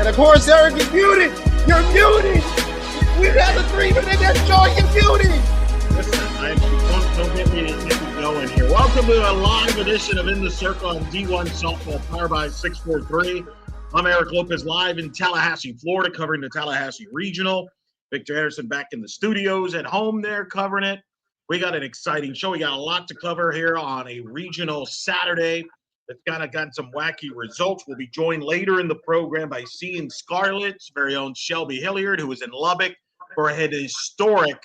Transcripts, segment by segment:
And of course, Eric, you're muted. You're muted. We've had the 3 minute show. You're muted. Listen, don't get me going here. Welcome to a live edition of In the Circle on D1 Softball, powered by 643. I'm Eric Lopez, live in Tallahassee, Florida, covering the Tallahassee Regional. Victor Anderson back in the studios at home there, covering it. We got an exciting show. We got a lot to cover here on a regional Saturday. It's kind of got some wacky results. We'll be joined later in the program by Seeing Scarlet's very own Shelby Hilliard, who is in Lubbock for a historic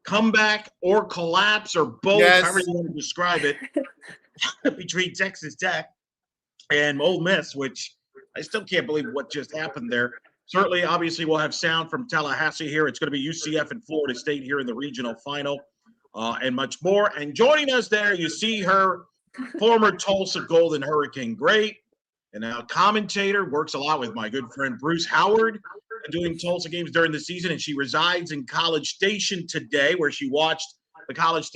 comeback or collapse or both, however you want to describe it, between Texas Tech and Ole Miss, which I still can't believe what just happened there. Certainly, obviously, we'll have sound from Tallahassee here. It's going to be UCF and Florida State here in the regional final and much more. And joining us there, you see her, former Tulsa Golden Hurricane great, and now commentator, works a lot with my good friend Bruce Howard, doing Tulsa games during the season, and she resides in College Station today, where she watched the College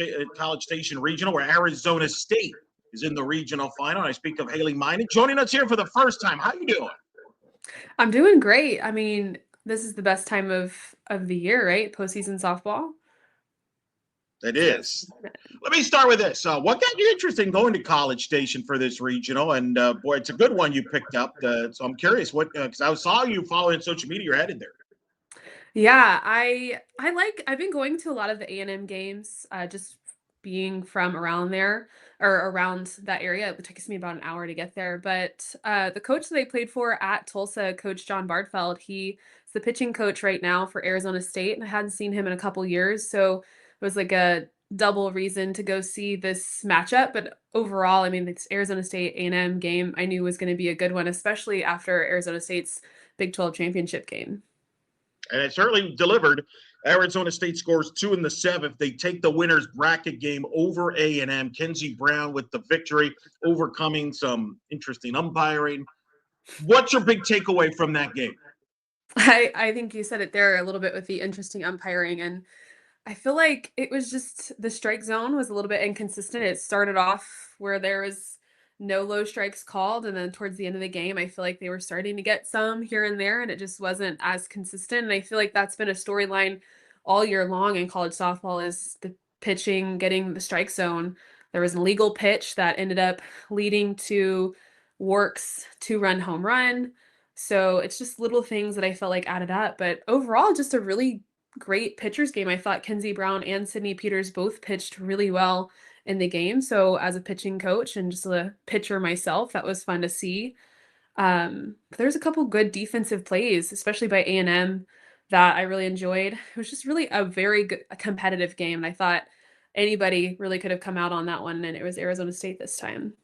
Station Regional, where Arizona State is in the regional final. And I speak of Haley Minot, joining us here for the first time. How you doing? I'm doing great. I mean, this is the best time of the year, right? Postseason softball. It is. Let me start with this. What got you interested in going to College Station for this regional? And boy, it's a good one you picked up. So I'm curious what, because I saw you following social media. You're headed there. Yeah, I've been going to a lot of the A&M games, just being from around there or around that area. It takes me about an hour to get there. But the coach that I played for at Tulsa, Coach John Bartfeld, he's the pitching coach right now for Arizona State, and I hadn't seen him in a couple years. So it was like a double reason to go see this matchup. But overall, I mean, this Arizona State A&M game I knew was going to be a good one, especially after Arizona State's Big 12 championship game. And it certainly delivered. Arizona State scores 2 in the 7th. They take the winner's bracket game over A&M. Kenzie Brown with the victory, overcoming some interesting umpiring. What's your big takeaway from that game? I think you said it there a little bit with the interesting umpiring, and I feel like it was just the strike zone was a little bit inconsistent. It started off where there was no low strikes called, and then towards the end of the game, I feel like they were starting to get some here and there, and it just wasn't as consistent. And I feel like that's been a storyline all year long in college softball is the pitching getting the strike zone. There was an illegal pitch that ended up leading to Wark's 2-run home run. So it's just little things that I felt like added up. But overall, just a really great pitchers game. I thought Kenzie Brown and Sydney Peters both pitched really well in the game. So as a pitching coach and just a pitcher myself, that was fun to see. There's a couple good defensive plays, especially by A&M, that I really enjoyed. It was just really a very good, competitive game. And I thought anybody really could have come out on that one, and it was Arizona State this time.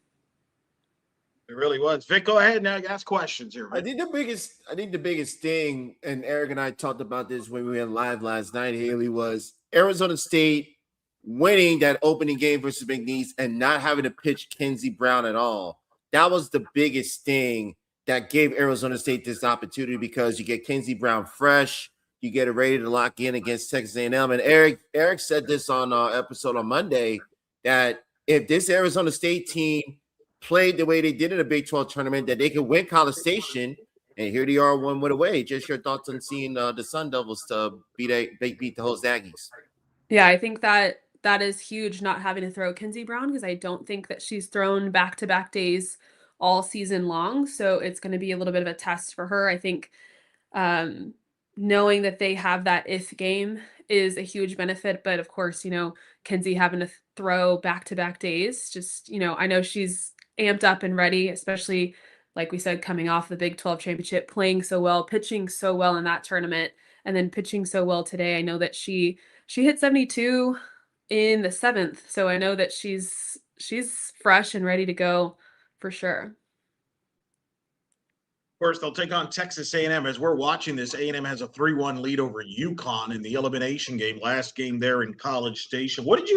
It really was. Vic, go ahead now. Ask questions here. I think the biggest thing, and Eric and I talked about this when we went live last night, Haley, was Arizona State winning that opening game versus McNeese and not having to pitch Kenzie Brown at all. That was the biggest thing that gave Arizona State this opportunity, because you get Kenzie Brown fresh, you get it ready to lock in against Texas A&M. And Eric said this on our episode on Monday, that if this Arizona State team played the way they did in a Big 12 tournament, that they could win College Station, and here they are 1 win away. Just your thoughts on seeing the Sun Devils to beat the host Aggies? Yeah, I think that is huge, not having to throw Kenzie Brown, because I don't think that she's thrown back-to-back days all season long. So it's going to be a little bit of a test for her. I think knowing that they have that if game is a huge benefit. But of course, Kenzie having to throw back-to-back days, just, I know she's amped up and ready, especially like we said, coming off the Big 12 championship, playing so well, pitching so well in that tournament, and then pitching so well today. I know that she hit 72 in the 7th, so I know that she's fresh and ready to go for sure. First, they'll take on Texas A&M. As we're watching this, A&M has a 3-1 lead over UConn in the elimination game, last game there in College Station. What did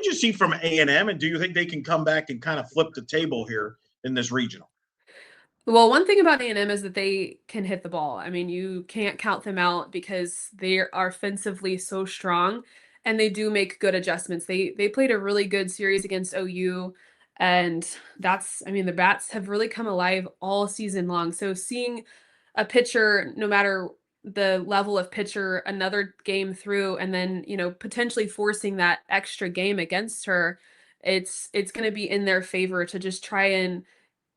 you see from A&M, and do you think they can come back and kind of flip the table here in this regional? Well, one thing about A&M is that they can hit the ball. I mean, you can't count them out because they are offensively so strong, and they do make good adjustments. They played a really good series against OU. And the bats have really come alive all season long. So seeing a pitcher, no matter the level of pitcher, another game through, and then, potentially forcing that extra game against her, it's going to be in their favor to just try and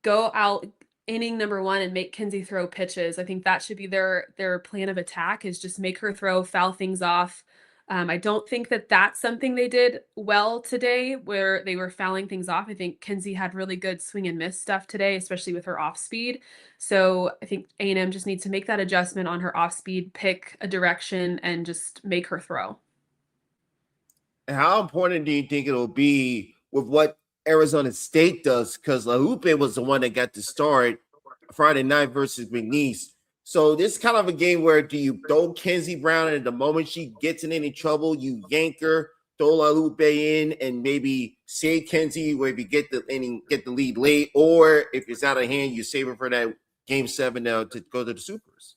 go out inning number 1 and make Kinsey throw pitches. I think that should be their plan of attack, is just make her throw, foul things off. I don't think that that's something they did well today, where they were fouling things off. I think Kinsey had really good swing and miss stuff today, especially with her off speed. So I think A&M just needs to make that adjustment on her off speed, pick a direction, and just make her throw. And how important do you think it'll be with what Arizona State does? Because LaHupe was the one that got the start Friday night versus McNeese. So this is kind of a game where do you throw Kenzie Brown, and the moment she gets in any trouble, you yank her, throw LaHupe in, and maybe save Kenzie, maybe get the inning, get the lead late, or if it's out of hand, you save her for that game 7 now to go to the Supers.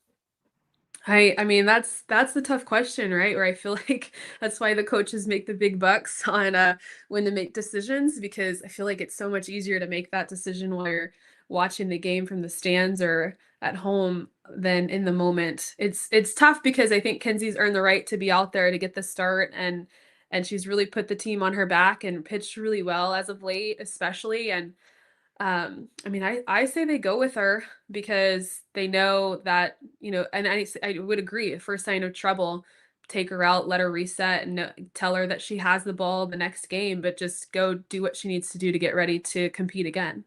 I mean, that's the tough question, right? Where I feel like that's why the coaches make the big bucks on when to make decisions, because I feel like it's so much easier to make that decision while you're watching the game from the stands or at home than in the moment. It's tough because I think Kenzie's earned the right to be out there to get the start, and she's really put the team on her back and pitched really well as of late, especially. And I mean, I say they go with her because they know that, and I would agree, first sign of trouble, take her out, let her reset, and tell her that she has the ball the next game, but just go do what she needs to do to get ready to compete again.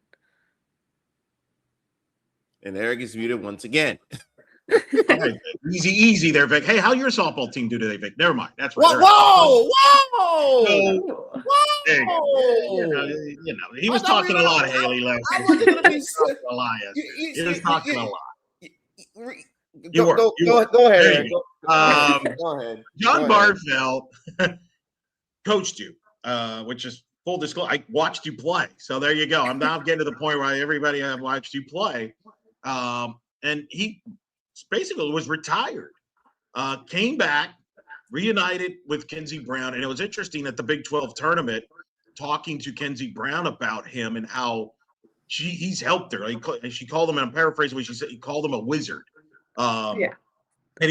And Eric is muted once again. All right, easy there, Vic. Hey, how your softball team do today, Vic? Never mind. That's right. Whoa! So, he was talking a lot, Haley, last I wasn't going to be He was talking a lot. Go ahead, Eric. Go ahead. John Barfield coached you, which is full disclosure. I watched you play. So there you go. I'm now getting to the point where everybody have watched you play. And he basically was retired, came back, reunited with Kenzie Brown. And it was interesting at the Big 12 tournament, talking to Kenzie Brown about him and how he's helped her. She called him, and I'm paraphrasing what she said, he called him a wizard. Yeah. And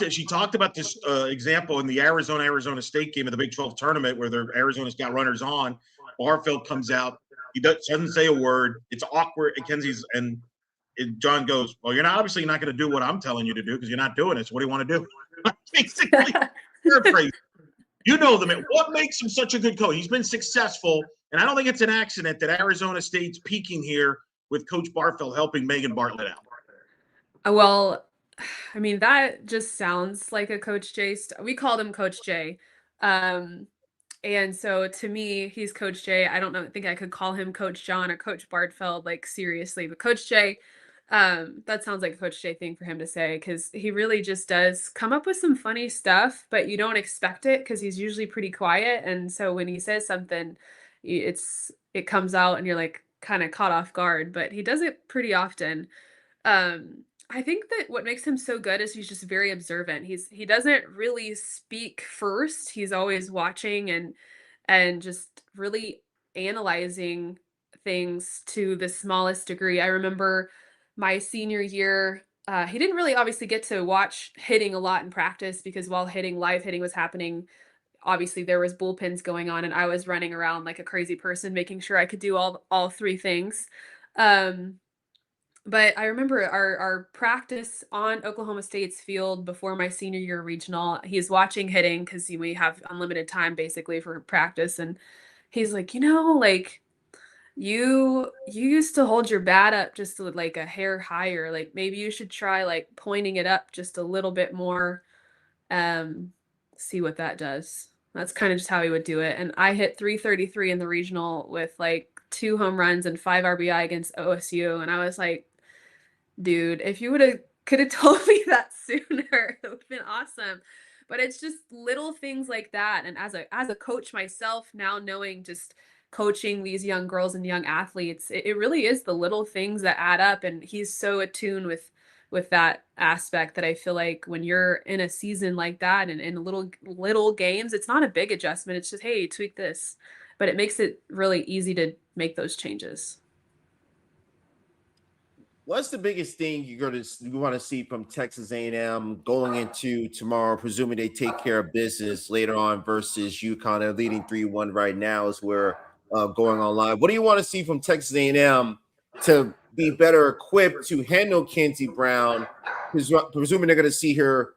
she talked about this example in the Arizona State game of the Big 12 tournament where Arizona's got runners on. Barfield comes out. He doesn't say a word. It's awkward. And John goes, well, you're obviously not going to do what I'm telling you to do because you're not doing it. So what do you want to do? Basically, paraphrase. You know the man. What makes him such a good coach? He's been successful, and I don't think it's an accident that Arizona State's peaking here with Coach Barfield helping Megan Bartlett out. Well, I mean, that just sounds like a Coach J. We called him Coach J. And so to me, he's Coach J. I don't think I could call him Coach John or Coach Bartfeld, like seriously, but Coach J, that sounds like a Coach J thing for him to say, because he really just does come up with some funny stuff, but you don't expect it because he's usually pretty quiet. And so when he says something, it comes out and you're like kind of caught off guard, but he does it pretty often. I think that what makes him so good is he's just very observant. He doesn't really speak first. He's always watching and just really analyzing things to the smallest degree. I remember my senior year, he didn't really obviously get to watch hitting a lot in practice because while live hitting was happening, obviously there was bullpens going on and I was running around like a crazy person, making sure I could do all three things. But I remember our practice on Oklahoma State's field before my senior year regional. He's watching hitting because we have unlimited time basically for practice. And he's like, like you used to hold your bat up just like a hair higher. Like maybe you should try like pointing it up just a little bit more. See what that does. That's kind of just how he would do it. And I hit 333 in the regional with like 2 home runs and 5 RBI against OSU. And I was like, dude, if you could have told me that sooner, it would have been awesome. But it's just little things like that. And as a coach myself, now knowing just coaching these young girls and young athletes, it really is the little things that add up. And he's so attuned with that aspect that I feel like when you're in a season like that and in little games, it's not a big adjustment. It's just, hey, tweak this. But it makes it really easy to make those changes. What's the biggest thing you want to see from Texas A&M going into tomorrow, presuming they take care of business later on versus UConn? They're leading 3-1 right now as we're going online. What do you want to see from Texas A&M to be better equipped to handle Kenzie Brown, presuming they're going to see her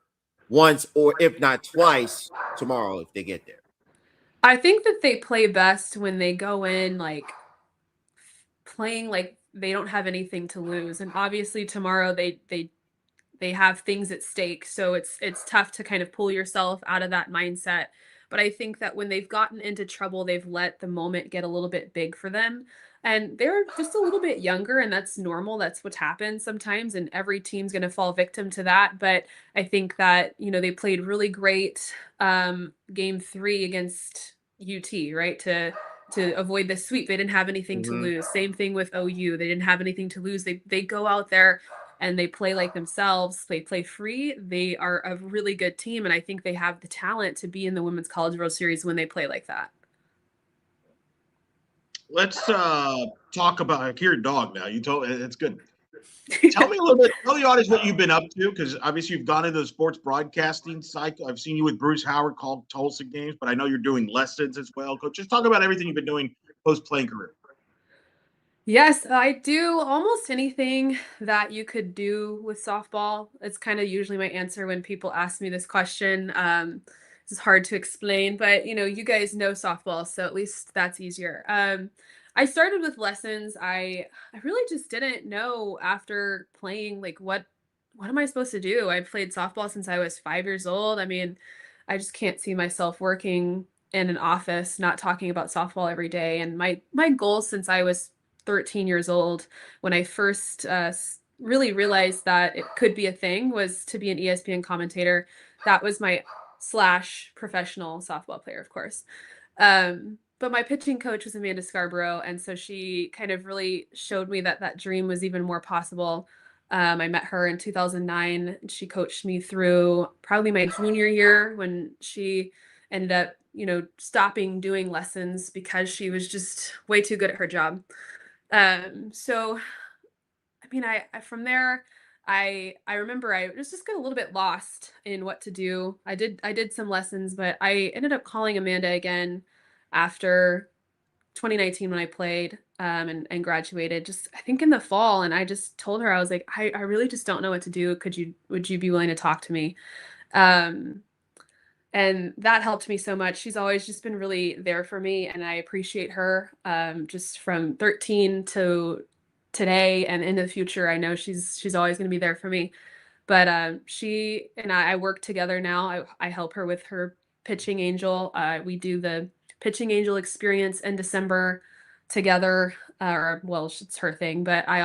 once or if not twice tomorrow if they get there? I think that they play best when they go in like playing like they don't have anything to lose. And obviously tomorrow they have things at stake. So it's tough to kind of pull yourself out of that mindset. But I think that when they've gotten into trouble, they've let the moment get a little bit big for them. And they're just a little bit younger, and that's normal. That's what happens sometimes, and every team's going to fall victim to that. But I think that, they played really great game 3 against UT, right? To avoid the sweep. They didn't have anything to lose. Same thing with OU. They didn't have anything to lose. They go out there and they play like themselves. They play free. They are a really good team, and I think they have the talent to be in the Women's College World Series when they play like that. Let's talk about. I hear your dog now. You told it's good. Tell me a little bit. Tell the audience what you've been up to, because obviously you've gone into the sports broadcasting cycle. I've seen you with Bruce Howard call Tulsa games, but I know you're doing lessons as well. Coach, just talk about everything you've been doing post-playing career. Yes, I do almost anything that you could do with softball. It's kind of usually my answer when people ask me this question. It's hard to explain, but you guys know softball, so at least that's easier. I started with lessons. I really just didn't know after playing like what am I supposed to do? I played softball since I was 5 years old. I mean, I just can't see myself working in an office not talking about softball every day. And my goal since I was 13 years old, when I first really realized that it could be a thing, was to be an ESPN commentator. That was my / professional softball player, of course. But my pitching coach was Amanda Scarborough, and so she kind of really showed me that that dream was even more possible. I met her in 2009. She coached me through probably my junior year, when she ended up, stopping doing lessons because she was just way too good at her job. So I mean, I from there, I remember I was just got a little bit lost in what to do. I did some lessons, but I ended up calling Amanda again after 2019 when I played and graduated, just I think in the fall. And I just told her, I was like, I really just don't know what to do. Would you be willing to talk to me? Um, and that helped me so much. She's always just been really there for me, and I appreciate her. Just from 13 to today and into the future, I know she's always going to be there for me. But she and I work together now. I help her with her pitching angel. We do the pitching angel experience in December together. Or well, it's her thing, but I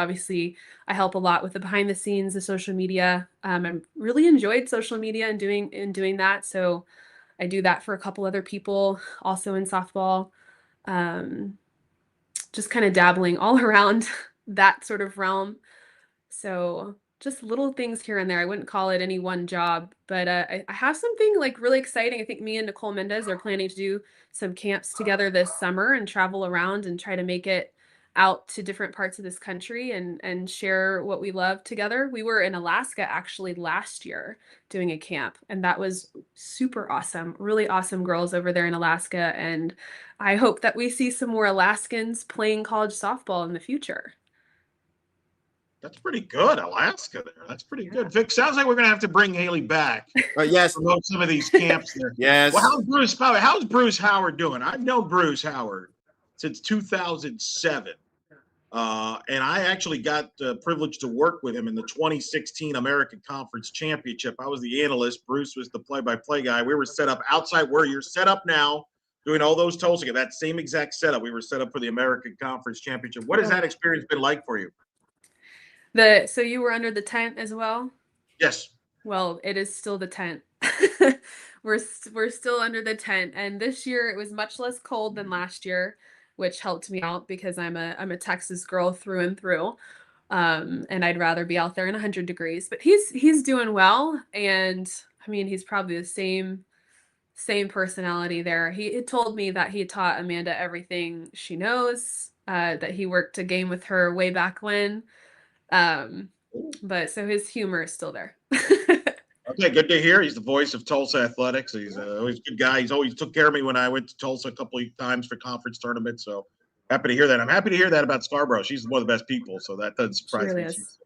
help a lot with the behind the scenes, the social media. I really enjoyed social media and doing that. So I do that for a couple other people also in softball. Um, just kind of dabbling all around that sort of realm. So just little things here and there. I wouldn't call it any one job, but I have something like really exciting. I think me and Nicole Mendez are planning to do some camps together this summer and travel around and try to make it out to different parts of this country and share what we love together. We were in Alaska actually last year doing a camp, and that was super awesome. Really awesome girls over there in Alaska, and I hope that we see some more Alaskans playing college softball in the future. That's pretty good, Alaska there. That's pretty good. Vic, sounds like we're going to have to bring Haley back. Yes. Promote some of these camps there. Yes. Well, how's Bruce Howard doing? I've known Bruce Howard since 2007. And I actually got the privilege to work with him in the 2016 American Conference Championship. I was the analyst. Bruce was the play-by-play guy. We were set up outside where you're set up now, doing all those Tulsa games. That same exact setup. We were set up for the American Conference Championship. What has that experience been like for you? So you were under the tent as well? Yes. Well, it is still the tent. We're still under the tent, and this year it was much less cold than last year, which helped me out because I'm a Texas girl through and through. And I'd rather be out there in 100 degrees. But he's doing well, and I mean he's probably the same personality there. He had told me that he taught Amanda everything she knows, that he worked a game with her way back when. But so his humor is still there. Okay, good to hear. He's the voice of Tulsa athletics. He's always a good guy. He's always took care of me when I went to Tulsa a couple of times for conference tournaments. So happy to hear that. I'm happy to hear that about Scarborough. She's one of the best people, so that doesn't She surprise really me. is.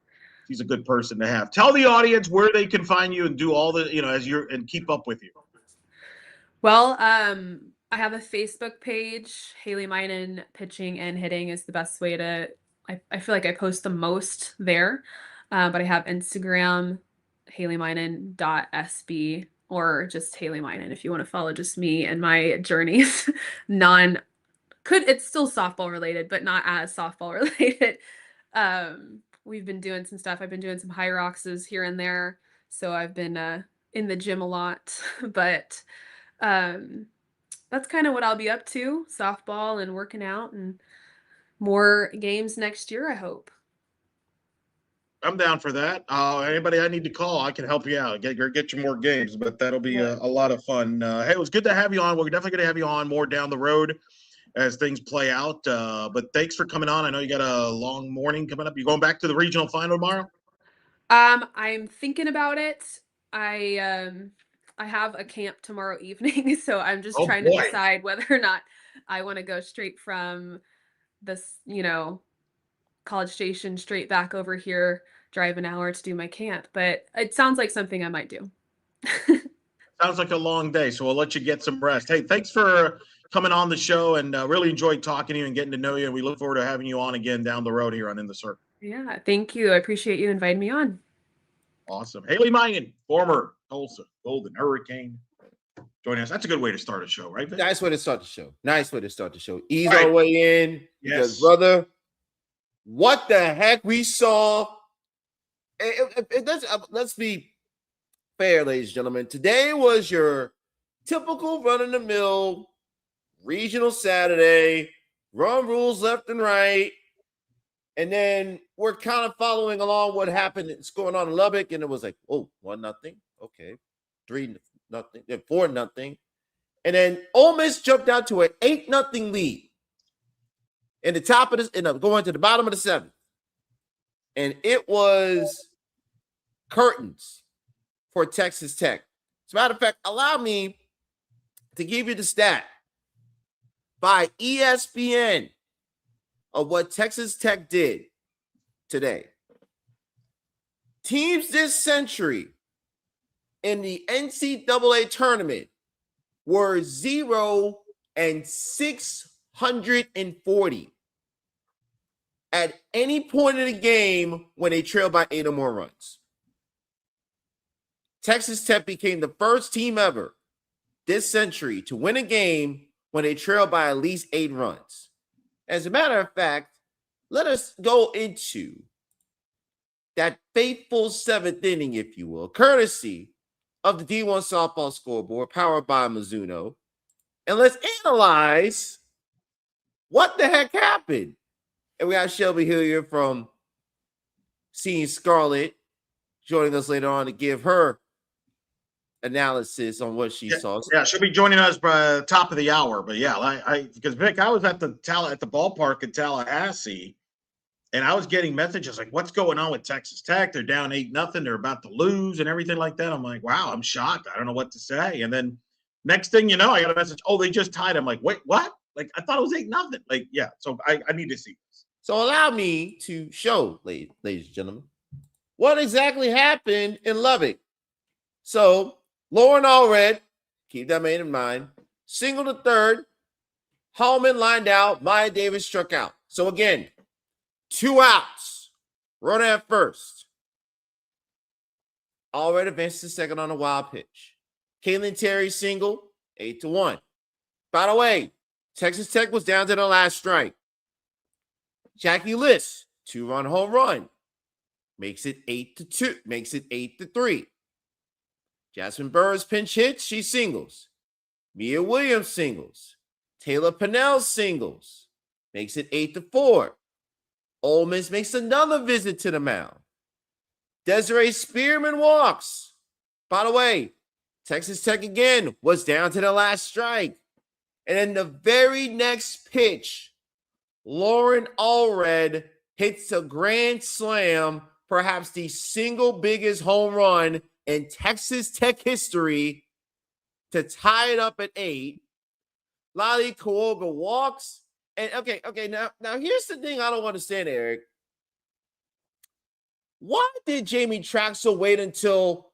She's a good person to have. Tell the audience where they can find you and do all the, as you're and keep up with you. Well, I have a Facebook page. Haley Minen pitching and hitting is the best way to. I feel like I post the most there, but I have Instagram, HaleyMinen.sb, or just Haley Minen if you want to follow just me and my journeys. It's still softball related, but not as softball related. We've been doing some stuff. I've been doing some high roxes here and there, so I've been in the gym a lot, but that's kind of what I'll be up to, softball and working out and more games next year, I hope. I'm down for that. Anybody I need to call, I can help you out. Get you more games, but that'll be a lot of fun. Hey, it was good to have you on. We're definitely going to have you on more down the road as things play out. But thanks for coming on. I know you got a long morning coming up. You going back to the regional final tomorrow? I'm thinking about it. I have a camp tomorrow evening, so I'm just trying to decide whether or not I want to go straight from this, College Station straight back over here, drive an hour to do my camp. But it sounds like something I might do. Sounds like a long day, so we'll let you get some rest. Hey, thanks for coming on the show, and really enjoyed talking to you and getting to know you. And we look forward to having you on again down the road here on In the Circle. Yeah, thank you. I appreciate you inviting me on. Awesome. Haley Minen, former Tulsa Golden Hurricane, joining us. That's a good way to start a show, right, Vince? Nice way to start the show. Ease our way in. Yes. Because, brother, what the heck we saw. Let's be fair, ladies and gentlemen. Today was your typical run-of-the-mill regional Saturday, run rules left and right. And then we're kind of following along what happened. It's going on in Lubbock, and it was like, 1-0. Okay. 3-0, 4-0. And then Ole Miss jumped out to an 8-0 lead in the top of this, going to the bottom of the seventh. And it was curtains for Texas Tech. As a matter of fact, allow me to give you the stat by ESPN of what Texas Tech did today. Teams this century in the NCAA tournament were 0-640 at any point in the game when they trailed by 8 or more runs. Texas Tech became the first team ever this century to win a game when they trailed by at least 8 runs. As a matter of fact, let us go into that faithful 7th inning, if you will, courtesy of the D1 softball scoreboard powered by Mizuno. And let's analyze what the heck happened. And we got Shelby Hillier from Seeing Scarlet joining us later on to give her analysis on what she saw. Yeah, she'll be joining us by top of the hour. But yeah, because Vic, I was at the ballpark in Tallahassee, and I was getting messages like, "What's going on with Texas Tech? They're down 8-0. They're about to lose, and everything like that." I'm like, "Wow, I'm shocked. I don't know what to say." And then next thing you know, I got a message. "Oh, they just tied." I'm like, "Wait, what? Like I thought it was 8-0." Like, yeah. So I need to see this. So allow me to show, ladies and gentlemen, what exactly happened in Lubbock. So Lauren Allred, keep that in mind, single to third. Hallman lined out. Maya Davis struck out. So again, 2 outs. Runner at first. Allred advanced to second on a wild pitch. Caitlin Terry single, 8-1. By the way, Texas Tech was down to the last strike. Jackie Liss, 2-run home run. Makes it 8-2. Makes it 8-3. Jasmine Burrs pinch hits. She singles. Mia Williams singles. Taylor Pennell singles. Makes it 8-4. Ole Miss makes another visit to the mound. Desiree Spearman walks. By the way, Texas Tech again was down to the last strike. And then the very next pitch, Lauren Allred hits a grand slam, perhaps the single biggest home run in Texas Tech history to tie it up at 8. Lali Kuoga walks. And okay, now here's the thing I don't understand, Eric. Why did Jamie Traxel wait until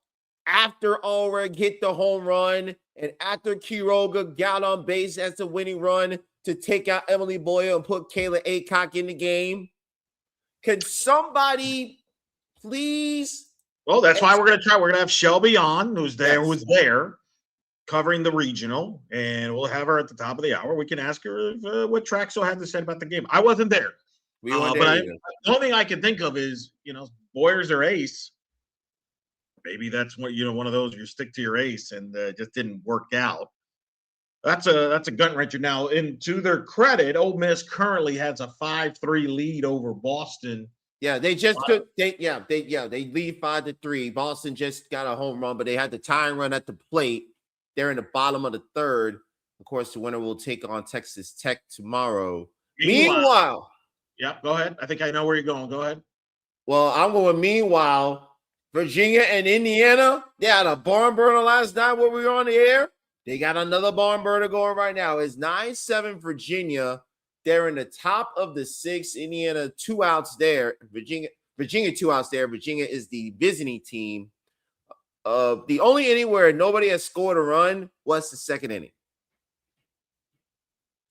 after Ulrich hit the home run and after Quiroga got on base as the winning run to take out Emily Boyle and put Kayla Aycock in the game? Can somebody please? Well, that's why we're going to try. We're going to have Shelby on, who's there, Yes. who's there, covering the regional, and we'll have her at the top of the hour. We can ask her what Traxel had to say about the game. I wasn't there. We weren't But there either. the only thing I can think of is, Boyer's their ace. Maybe that's what one of those you stick to your ace, and just didn't work out. That's a gut wrencher. Now, to their credit, Ole Miss currently has a 5-3 lead over Boston. Yeah, they just took. They lead 5-3. Boston just got a home run, but they had the tying run at the plate. They're in the bottom of the third. Of course, the winner will take on Texas Tech tomorrow. Meanwhile, yeah, go ahead. I think I know where you're going. Go ahead. Well, I'm going. Meanwhile, Virginia and Indiana, they had a barn burner last night when we were on the air. They got another barn burner going right now. It's 9-7 Virginia. They're in the top of the 6. Indiana 2 outs there. Virginia 2 outs there. Virginia is the visiting team. The only inning where nobody has scored a run was the second inning.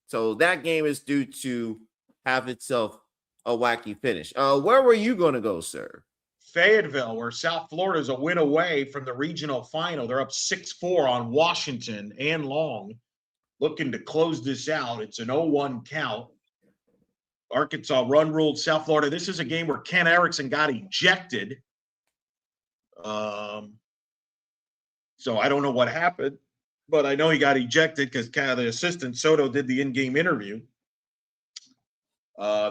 So that game is due to have itself a wacky finish. Where were you going to go, sir? Fayetteville, where South Florida is a win away from the regional final. They're up 6-4 on Washington and Long, looking to close this out. It's an 0-1 count. Arkansas run-ruled South Florida. This is a game where Ken Erickson got ejected. So I don't know what happened, but I know he got ejected because kind of the assistant Soto did the in-game interview.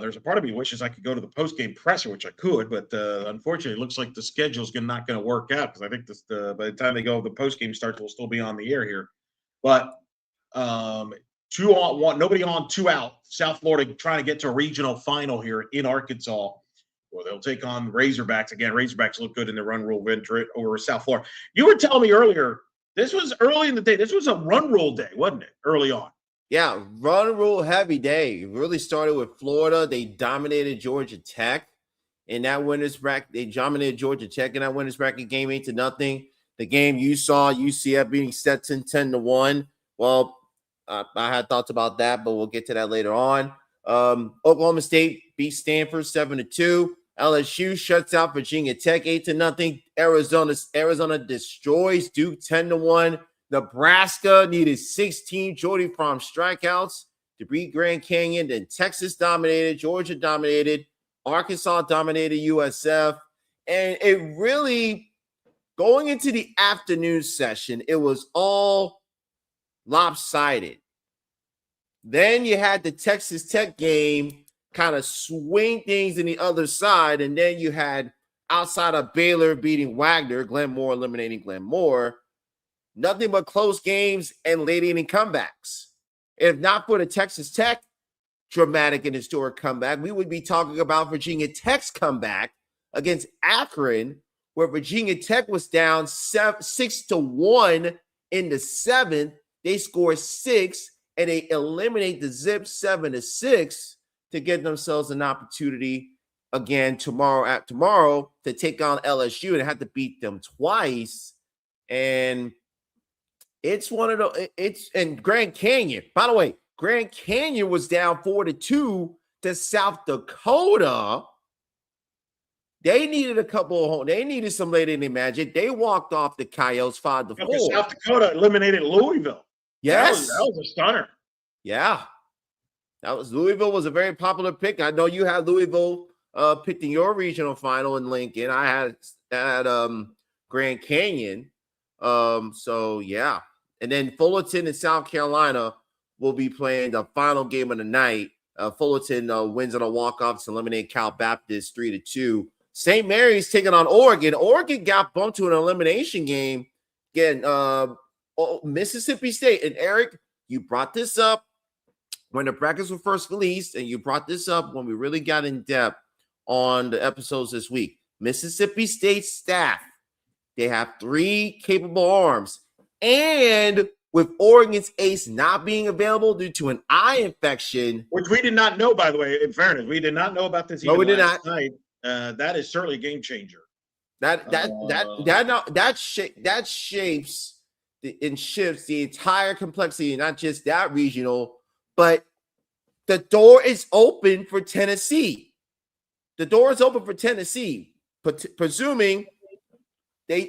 There's a part of me wishes I could go to the post-game presser, which I could, but unfortunately, it looks like the schedule's not going to work out because I think by the time the post-game starts, we'll still be on the air here. But 2 on 1, nobody on, 2 out. South Florida trying to get to a regional final here in Arkansas. Well, they'll take on Razorbacks again. Razorbacks look good in the run rule victory over South Florida. You were telling me earlier, this was early in the day. This was a run rule day, wasn't it? Early on. Yeah, run rule heavy day. It really started with Florida. They dominated Georgia Tech in that winners bracket. They dominated Georgia Tech in that winners bracket game 8-0. The game you saw, UCF beating Stetson 10-1. Well, I had thoughts about that, but we'll get to that later on. Oklahoma State beat Stanford 7-2. LSU shuts out Virginia Tech 8-0. Arizona destroys Duke 10-1. Nebraska needed 16 Jordy Fromm strikeouts to beat Grand Canyon. Then Texas dominated, Georgia dominated, Arkansas dominated USF. And it really, going into the afternoon session, it was all lopsided. Then you had the Texas Tech game kind of swing things in the other side. And then you had outside of Baylor beating Wagner, Glenn Moore eliminating Glenn Moore. Nothing but close games and late inning comebacks. If not for the Texas Tech dramatic and historic comeback, we would be talking about Virginia Tech's comeback against Akron, where Virginia Tech was down 6-1 in the 7th. They score 6 and they eliminate the Zip 7-6 to get themselves an opportunity again tomorrow to take on LSU and have to beat them twice. And it's one of the and Grand Canyon. By the way, Grand Canyon was down 4-2 to South Dakota. They needed a couple of home. They needed some late inning magic. They walked off the Coyotes 5-4. South Dakota eliminated Louisville. Yes, that was a stunner. Yeah, Louisville was a very popular pick. I know you had Louisville picked in your regional final in Lincoln. I had Grand Canyon. So yeah. And then Fullerton and South Carolina will be playing the final game of the night. Fullerton wins on a walk-off to eliminate Cal Baptist 3-2. St. Mary's taking on Oregon. Oregon got bumped to an elimination game. Again, Mississippi State. And Eric, you brought this up when the brackets were first released, and you brought this up when we really got in depth. on the episodes this week. Mississippi State staff, they have 3 capable arms. And with Oregon's ace not being available due to an eye infection. Which we did not know, by the way, in fairness. We did not know about this No, we did last not. night. That is certainly a game changer. That shapes and shifts the entire complexity, not just that regional, but the door is open for Tennessee. The door is open for Tennessee, presuming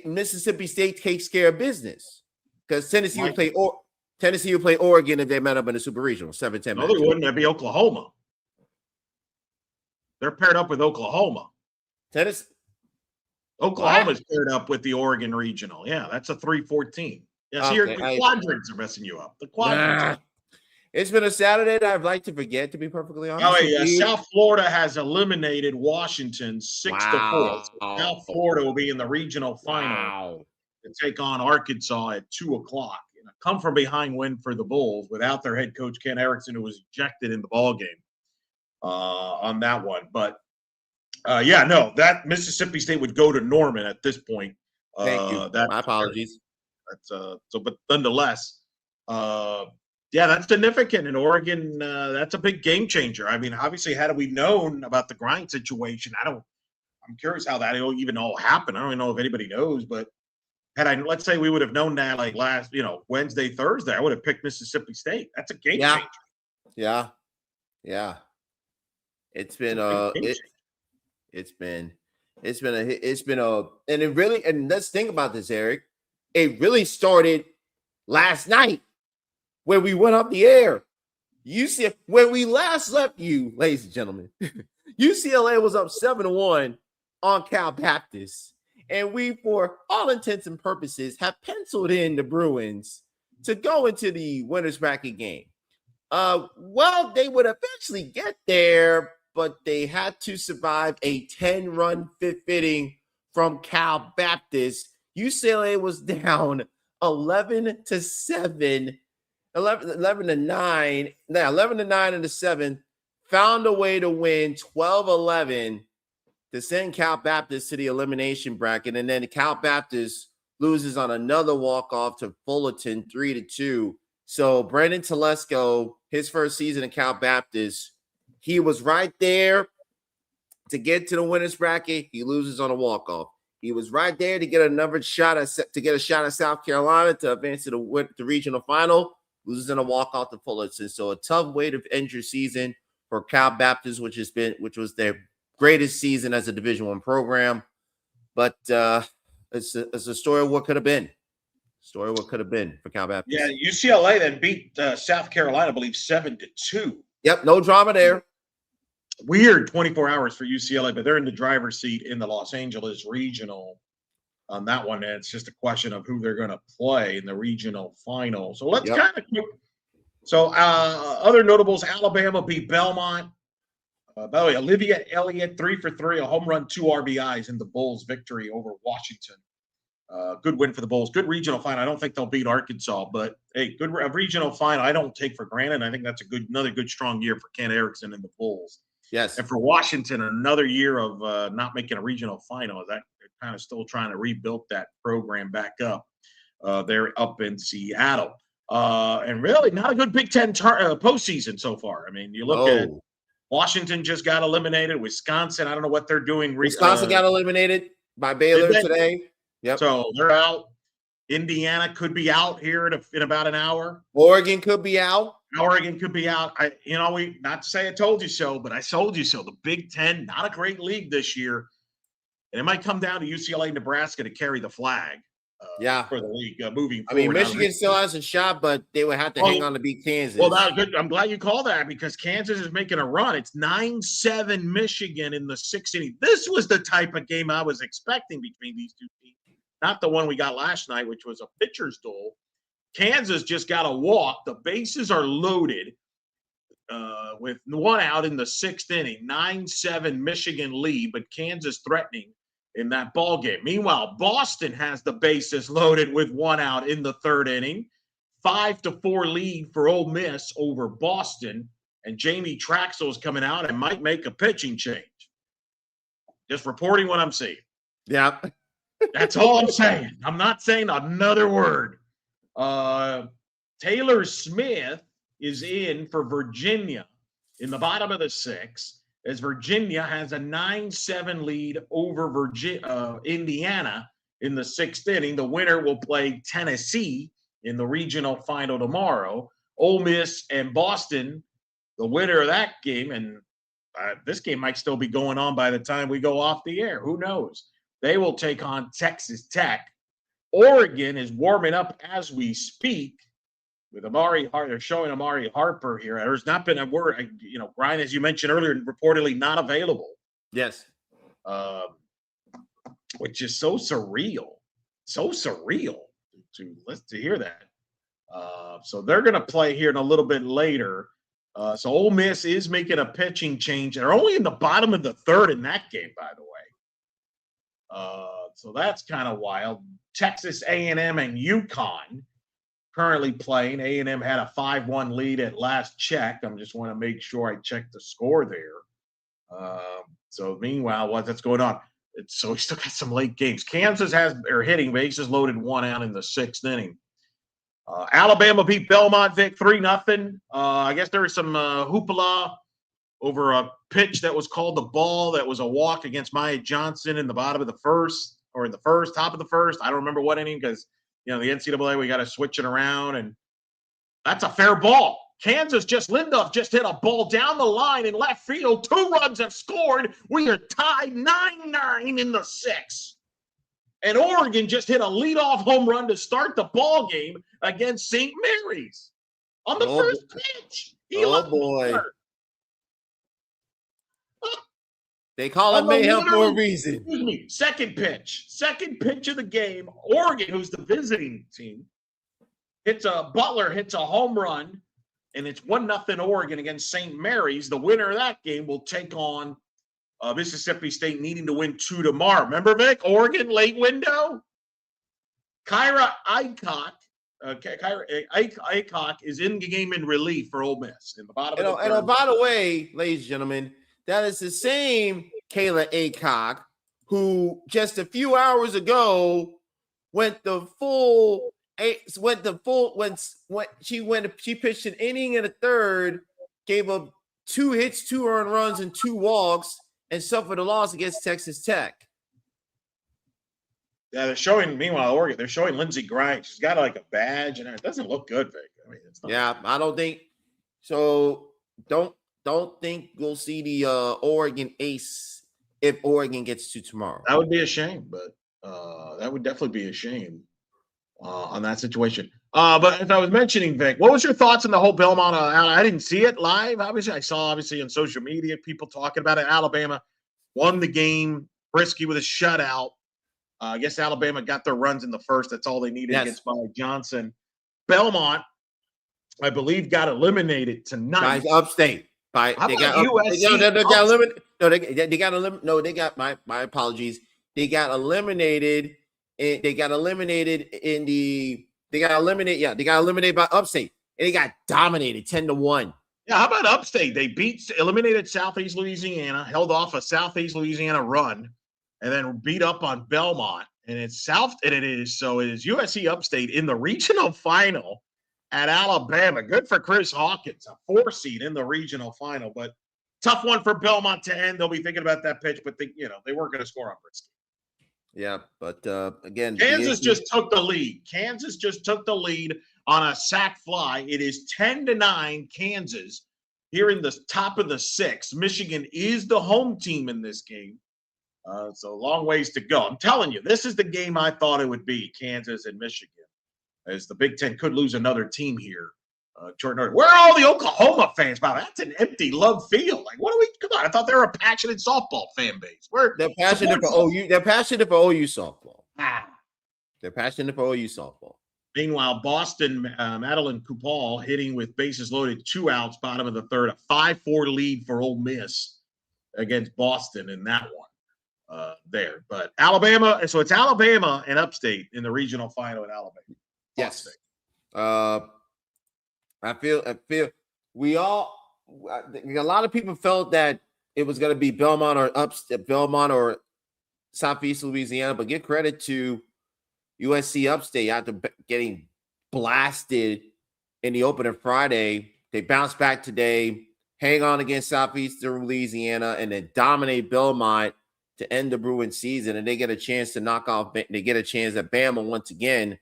Mississippi State takes care of business, because Tennessee would play Oregon if they met up in the Super Regional 7-10. No, they wouldn't. That'd be Oklahoma. They're paired up with Oklahoma. Oklahoma's paired up with the Oregon Regional. Yeah, that's a 3-14. Yeah, so the quadrants are messing you up. The quadrants. It's been a Saturday that I'd like to forget, to be perfectly honest. Oh, yeah. South Florida has eliminated Washington 6-4. So South Florida will be in the regional final to take on Arkansas at 2:00. A come from behind win for the Bulls without their head coach Ken Erickson, who was ejected in the ballgame on that one. But that Mississippi State would go to Norman at this point. Thank you. My apologies. But nonetheless, that's significant in Oregon. That's a big game changer. I mean, obviously, had we known about the grind situation, I'm curious how that even all happened. I don't even know if anybody knows, but let's say we would have known that like last, Wednesday, Thursday, I would have picked Mississippi State. That's a game changer. Yeah. It's been and let's think about this, Eric. It really started last night when we went up the air. When we last left you, ladies and gentlemen, UCLA was up 7-1 on Cal Baptist. And we, for all intents and purposes, have penciled in the Bruins to go into the winner's bracket game. They would eventually get there, but they had to survive a 10-run fifth inning from Cal Baptist. UCLA was down 11-7, 11-9 in the 7th, found a way to win 12-11 to send Cal Baptist to the elimination bracket. And then Cal Baptist loses on another walk-off to Fullerton 3-2. So Brandon Telesco, his first season in Cal Baptist, he was right there to get to the winner's bracket. He loses on a walk-off. He was right there to get another shot at South Carolina to advance to the regional final. Loses in a walk-off to Fullerton. So a tough way to end your season for Cal Baptist, which was their greatest season as a Division I program. But it's a story of what could have been. Story of what could have been for Cal Baptist. Yeah, UCLA then beat South Carolina, I believe, 7-2. Yep, no drama there. Weird 24 hours for UCLA, but they're in the driver's seat in the Los Angeles regional on that one. And it's just a question of who they're going to play in the regional final. So let's other notables, Alabama beat Belmont. By the way, Olivia Elliott, 3 for 3, a home run, 2 RBIs in the Bulls' victory over Washington. Good win for the Bulls. Good regional final. I don't think they'll beat Arkansas, but hey, good regional final. I don't take for granted. I think that's another good, strong year for Ken Erickson and the Bulls. Yes. And for Washington, another year of not making a regional final. They're kind of still trying to rebuild that program back up. They're up in Seattle. And really not a good Big Ten postseason so far. I mean, you look at Washington just got eliminated. Wisconsin, I don't know what they're doing. Wisconsin got eliminated by Baylor today. Yep. So they're out. Indiana could be out here in about an hour. Oregon could be out. Oregon could be out. Not to say I told you so, but I told you so. The Big Ten, not a great league this year. And it might come down to UCLA, Nebraska to carry the flag. For the league moving forward. I mean, Michigan still has a shot, but they would have to hang on to beat Kansas. Well, that's good. I'm glad you called that because Kansas is making a run. It's 9-7 Michigan in the 6th inning. This was the type of game I was expecting between these two teams. Not the one we got last night, which was a pitcher's duel. Kansas just got a walk. The bases are loaded with 1 out in the 6th inning. 9-7 Michigan lead, but Kansas threatening in that ball game. Meanwhile, Boston has the bases loaded with 1 out in the 3rd inning. 5-4 lead for Ole Miss over Boston. And Jamie Traxel is coming out and might make a pitching change. Just reporting what I'm seeing. Yep. That's all I'm saying. I'm not saying another word. Taylor Smith is in for Virginia in the bottom of the 6th, as Virginia has a 9-7 lead over Indiana in the 6th inning. The winner will play Tennessee in the regional final tomorrow. Ole Miss and Boston, the winner of that game, and this game might still be going on by the time we go off the air. Who knows? They will take on Texas Tech. Oregon is warming up as we speak with Amari Harper. They're showing Amari Harper here. There's not been a word, Brian, as you mentioned earlier, reportedly not available. Yes. Which is so surreal. So surreal to hear that. So they're going to play here in a little bit later. So Ole Miss is making a pitching change. They're only in the bottom of the 3rd in that game, by the way. So that's kind of wild. Texas A&M and UConn currently playing. A&M had a 5-1 lead at last check. I just want to make sure I check the score there. So meanwhile, what's going on? So we still got some late games. Kansas are hitting bases loaded 1 out in the 6th inning. Alabama beat Belmont, Vic, 3-0. I guess there was some hoopla over a pitch that was called the ball that was a walk against Maya Johnson in the bottom of the 1st, or in the 1st, top of the 1st. I don't remember what inning, because the NCAA, we got to switch it around, and that's a fair ball. Lindorf just hit a ball down the line in left field. 2 runs have scored. We are tied 9-9 in the 6th. And Oregon just hit a leadoff home run to start the ball game against St. Mary's on the first pitch. Boy. They call it Mayhem for a reason. Excuse me. Second pitch of the game. Oregon, who's the visiting team, Butler hits a home run, and it's 1-0 Oregon against St. Mary's. The winner of that game will take on Mississippi State, needing to win 2 tomorrow. Remember, Vic? Oregon, late window. Kyra Aycock. Aycock is in the game in relief for Ole Miss in the bottom of the 3rd. And by the way, ladies and gentlemen, that is the same Kayla Aycock who just a few hours ago she pitched an inning and a third, gave up 2 hits, 2 earned runs, and 2 walks, and suffered a loss against Texas Tech. Yeah, they're showing. Meanwhile, Oregon, they're showing Lindsey Grimes. She's got like a badge, and it doesn't look good, Vic. I mean, it's not. Yeah, I don't think so. Don't think we'll see the Oregon ace if Oregon gets to tomorrow. That would be a shame, but that would definitely be a shame on that situation. But as I was mentioning, Vic, what was your thoughts on the whole Belmont? I didn't see it live. Obviously, I saw on social media people talking about it. Alabama won the game. Brisky with a shutout. I guess Alabama got their runs in the 1st. That's all they needed against Maya Johnson. Belmont, I believe, got eliminated tonight. By Upstate. My apologies. They got eliminated by Upstate, and they got dominated 10-1. Yeah, how about Upstate? They eliminated Southeast Louisiana, held off a Southeast Louisiana run, and then beat up on Belmont. And it is USC Upstate in the regional final at Alabama. Good for Chris Hawkins, a 4 seed in the regional final, but tough one for Belmont to end. They'll be thinking about that pitch, but they weren't going to score on Brisky. Yeah, but again, Kansas just took the lead. Kansas just took the lead on a sac fly. It is 10-9 Kansas here in the top of the 6th. Michigan is the home team in this game. So long ways to go. I'm telling you, this is the game I thought it would be, Kansas and Michigan, as the Big Ten could lose another team here. Where are all the Oklahoma fans? Wow, that's an empty love field. Like, come on, I thought they were a passionate softball fan base. They're passionate for OU. They're passionate for OU softball. They're passionate for OU softball. Meanwhile, Boston, Madeline Kupal hitting with bases loaded, 2 outs, bottom of the 3rd, a 5-4 lead for Ole Miss against Boston in that one. There, but Alabama. So it's Alabama and Upstate in the regional final in Alabama. Yes. I feel a lot of people felt that it was going to be Belmont or Southeast Louisiana, but give credit to USC Upstate after getting blasted in the opener Friday. They bounced back today, hang on against Southeastern Louisiana, and then dominate Belmont to end the Bruin season. And they get a chance to knock off. They get a chance at Bama once again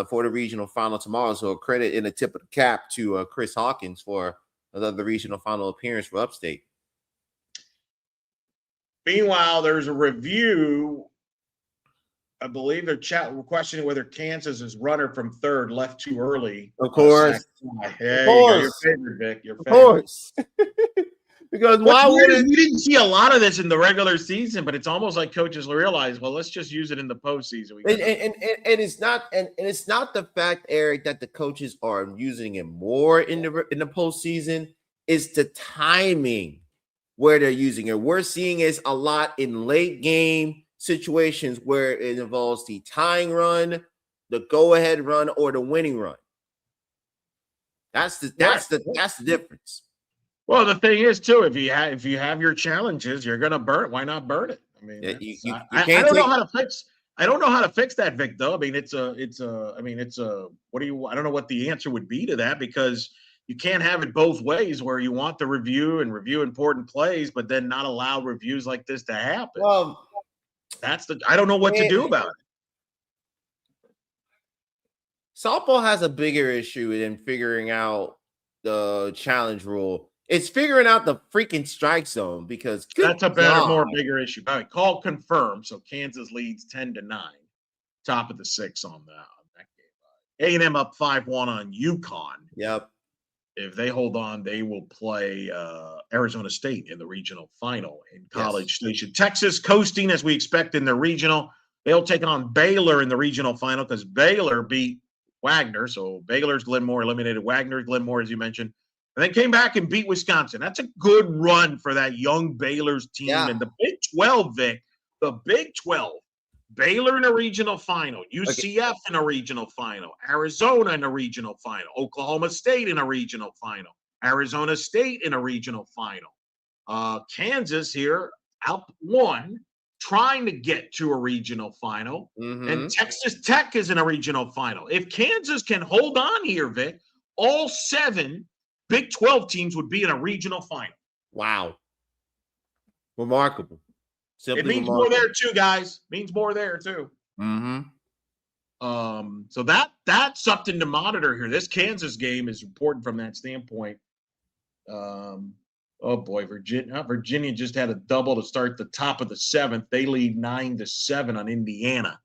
for the regional final tomorrow. So a credit in the tip of the cap to Chris Hawkins for the regional final appearance for Upstate. Meanwhile, there's a review. I believe they're questioning whether Kansas's runner from third left too early. Of course. Hey, your favorite, Vic. Your favorite. Of course. Because why would we didn't see a lot of this in the regular season, but it's almost like coaches realize, well, let's just use it in the postseason. And it's not the fact, Eric, that the coaches are using it more in the postseason. It's the timing where they're using it. We're seeing it a lot in late game situations where it involves the tying run, the go-ahead run, or the winning run. That's the difference. Well, the thing is, too, if you have your challenges, you're gonna burn it. Why not burn it? I mean, I don't know how to fix. I don't know how to fix that, Vic. Though I mean, I don't know what the answer would be to that, because you can't have it both ways, where you want the review important plays, but then not allow reviews like this to happen. Well, I don't know what to do about it. Softball has a bigger issue than figuring out the challenge rule. It's figuring out the freaking strike zone, because that's a bigger issue. All right, call confirmed. So Kansas leads 10-9, top of the 6 on that game. A&M up 5-1 on UConn. Yep. If they hold on, they will play Arizona State in the regional final in College Station. Texas coasting as we expect in the regional. They'll take on Baylor in the regional final, because Baylor beat Wagner. So Baylor's Glenmore eliminated Wagner, Glenmore, as you mentioned. And then came back and beat Wisconsin. That's a good run for that young Baylor's team. Yeah. And the Big 12, Vic, the Big 12, Baylor in a regional final, UCF in a regional final, Arizona in a regional final, Oklahoma State in a regional final, Arizona State in a regional final. Kansas here out 1, trying to get to a regional final, and Texas Tech is in a regional final. If Kansas can hold on here, Vic, all 7 Big 12 teams would be in a regional final. Wow. Remarkable. It means more there too, guys. Means more there too. So that's something to monitor here. This Kansas game is important from that standpoint. Oh boy, Virginia just had a double to start the top of the 7th. They lead 9-7 on Indiana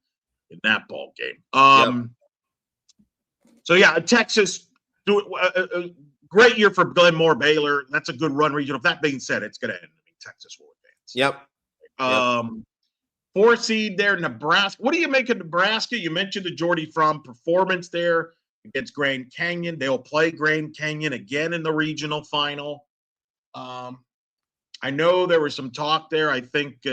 in that ball game. So yeah, Texas great year for Glenmore, Baylor. That's a good run regional. That being said, it's going to end. I mean, Texas will advance. Yep. 4 seed there, Nebraska. What do you make of Nebraska? You mentioned the Jordy Fromm performance there against Grand Canyon. They'll play Grand Canyon again in the regional final. I know there was some talk there. I think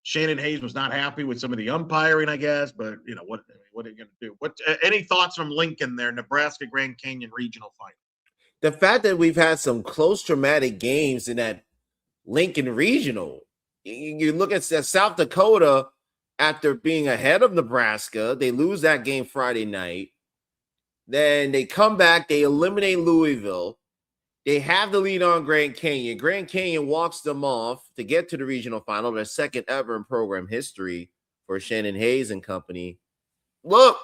Shannon Hayes was not happy with some of the umpiring, I guess. But what are you going to do? Any thoughts from Lincoln there? Nebraska Grand Canyon regional final. The fact that we've had some close, dramatic games in that Lincoln regional. You look at South Dakota, after being ahead of Nebraska, they lose that game Friday night. Then they come back, they eliminate Louisville. They have the lead on Grand Canyon. Grand Canyon walks them off to get to the regional final, their second ever in program history for Shannon Hayes and company. Look,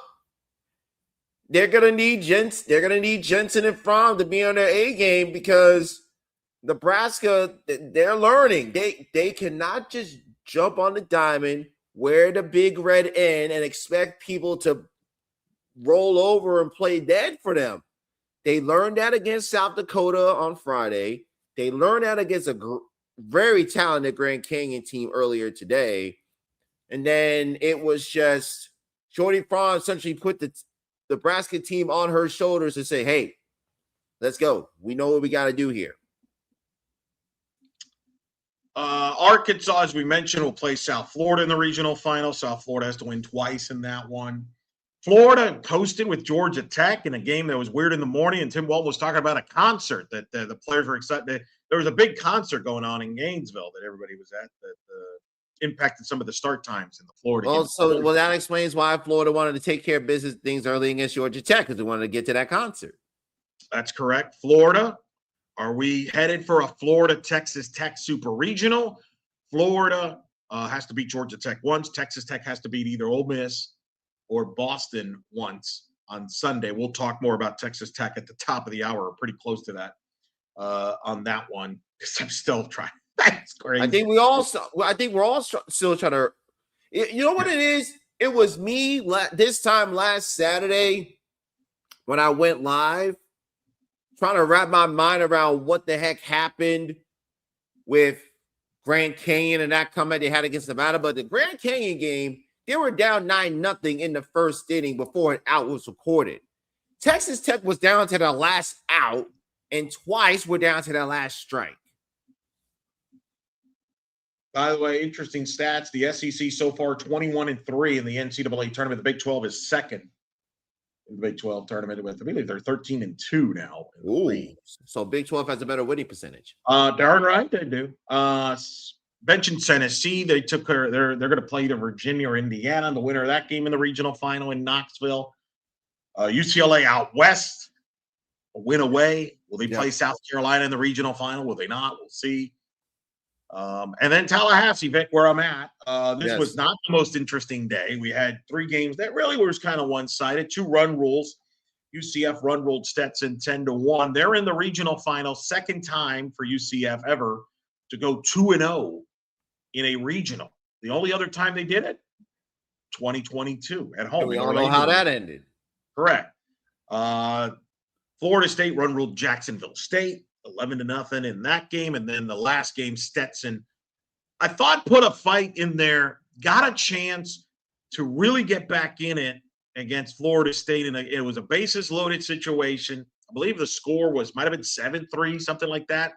they're going to need Jensen and Fromm to be on their A game, because Nebraska, they're learning. They cannot just jump on the diamond, wear the big red N, and expect people to roll over and play dead for them. They learned that against South Dakota on Friday. They learned that against a very talented Grand Canyon team earlier today. And then it was just Jordy Fromm essentially put the Nebraska team on her shoulders and say, hey, let's go. We know what we got to do here. Arkansas, as we mentioned, will play South Florida in the regional final. South Florida has to win twice in that one. Florida coasted with Georgia Tech in a game that was weird in the morning, and Tim Walton was talking about a concert that the players were excited. It there was a big concert going on in Gainesville that everybody was at that impacted some of the start times in the Florida game. Well, that explains why Florida wanted to take care of business things early against Georgia Tech, because they wanted to get to that concert. That's correct. Florida, are we headed for a Florida-Texas Tech Super Regional? Florida has to beat Georgia Tech once. Texas Tech has to beat either Ole Miss or Boston once on Sunday. We'll talk more about Texas Tech at the top of the hour, or pretty close to that on that one, because I'm still trying. That's crazy. I think we're all still trying to. You know what it is? It was me this time last Saturday when I went live, trying to wrap my mind around what the heck happened with Grand Canyon and that comeback they had against Nevada. But the Grand Canyon game, they were down 9-0 in the first inning before an out was recorded. Texas Tech was down to the last out, and twice were down to the last strike. By the way, interesting stats. The SEC so far 21-3 in the NCAA tournament. The Big 12 is second in the Big 12 tournament. I believe they're 13-2 now. Ooh, so Big 12 has a better winning percentage. Darn right they do. Mentioned Tennessee. They took her. They're going to play either Virginia or Indiana. The winner of that game in the regional final in Knoxville. UCLA out west, a win away. Will they play South Carolina in the regional final? Will they not? We'll see. And then Tallahassee, Vic, where I'm at. This was not the most interesting day. We had three games that really was kind of one-sided. 2 run rules. UCF run ruled Stetson 10-1. They're in the regional final, second time for UCF ever to go 2-0 in a regional. The only other time they did it, 2022 at home. And we all know how that ended. Correct. Florida State run ruled Jacksonville State 11-0 in that game. And then the last game, Stetson, I thought put a fight in there, got a chance to really get back in it against Florida State. And it was a bases loaded situation. I believe the score might have been 7-3, something like that.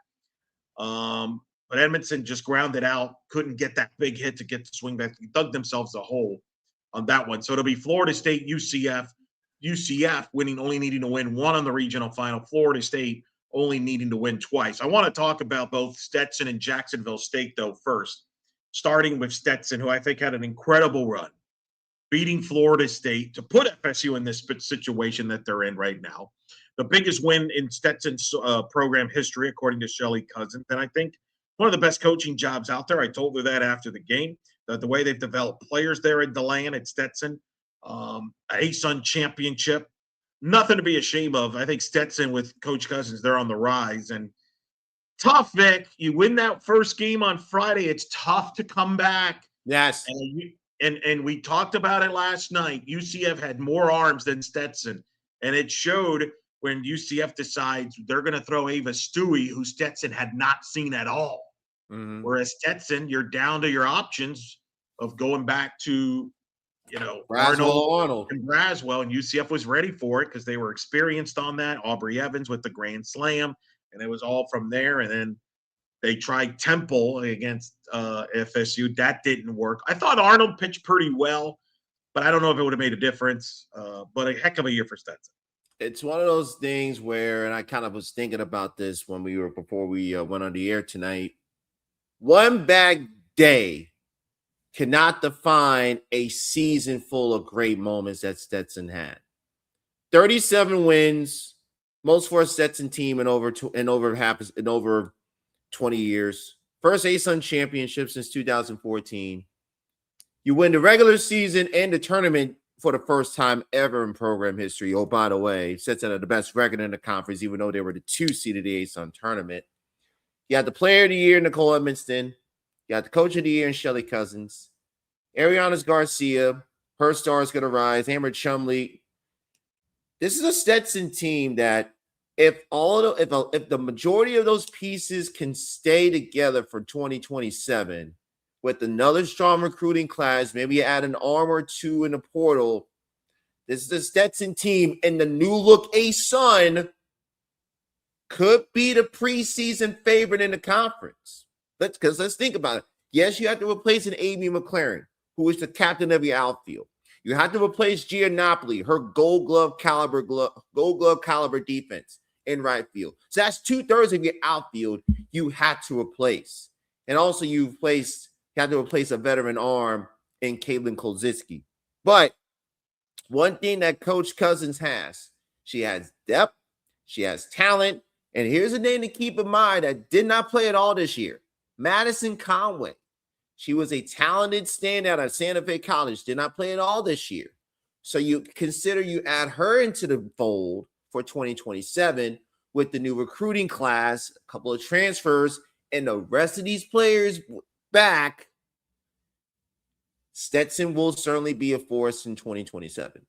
But Edmondson just grounded out, couldn't get that big hit to get the swing back. They dug themselves a hole on that one. So it'll be Florida State, UCF. UCF only needing to win one on the regional final. Florida State only needing to win twice. I want to talk about both Stetson and Jacksonville State, though, first. Starting with Stetson, who I think had an incredible run, beating Florida State to put FSU in this situation that they're in right now. The biggest win in Stetson's program history, according to Shelly Cousins. And I think one of the best coaching jobs out there. I told her that after the game, that the way they've developed players there at DeLand at Stetson, ASUN championship, nothing to be ashamed of. I think Stetson with Coach Cousins, they're on the rise. And tough, Vic. You win that first game on Friday, it's tough to come back. Yes. And we talked about it last night. UCF had more arms than Stetson, and it showed when UCF decides they're going to throw Ava Stewie, who Stetson had not seen at all. Mm-hmm. Whereas Stetson, you're down to your options of going back to, Arnold and Braswell, and UCF was ready for it because they were experienced on that. Aubrey Evans with the grand slam, and it was all from there. And then they tried Temple against FSU. That didn't work. I thought Arnold pitched pretty well, but I don't know if it would have made a difference. But a heck of a year for Stetson. It's one of those things where, and I kind of was thinking about this before we went on the air tonight. One bad day cannot define a season full of great moments that Stetson had. 37 wins, most for a Stetson team in over 20 years. First ASUN championship since 2014. You win the regular season and the tournament for the first time ever in program history. Oh, by the way, Stetson had the best record in the conference, even though they were the 2 seed of the ASUN tournament. You had the player of the year, Nicole Edmonston. You got the coach of the year in Shelly Cousins. Arianas Garcia. Her star is going to rise. Amber Chumley. This is a Stetson team that if the majority of those pieces can stay together for 2027 with another strong recruiting class, maybe you add an arm or two in the portal, this is a Stetson team, and the new look ASUN could be the preseason favorite in the conference. Let's think about it. Yes, you have to replace an Amy McLaren, who is the captain of your outfield. You have to replace Giannopoli, her gold glove caliber defense. in right field. So that's 2/3 of your outfield you had to replace. And also you had to replace a veteran arm in Caitlin Kolzitsky. But one thing that Coach Cousins has, she has depth, she has talent, and here's a name to keep in mind that did not play at all this year, Madison Conway. She was a talented standout at Santa Fe College, did not play at all this year. So you consider you add her into the fold for 2027 with the new recruiting class, a couple of transfers, and the rest of these players back. Stetson will certainly be a force in 2027.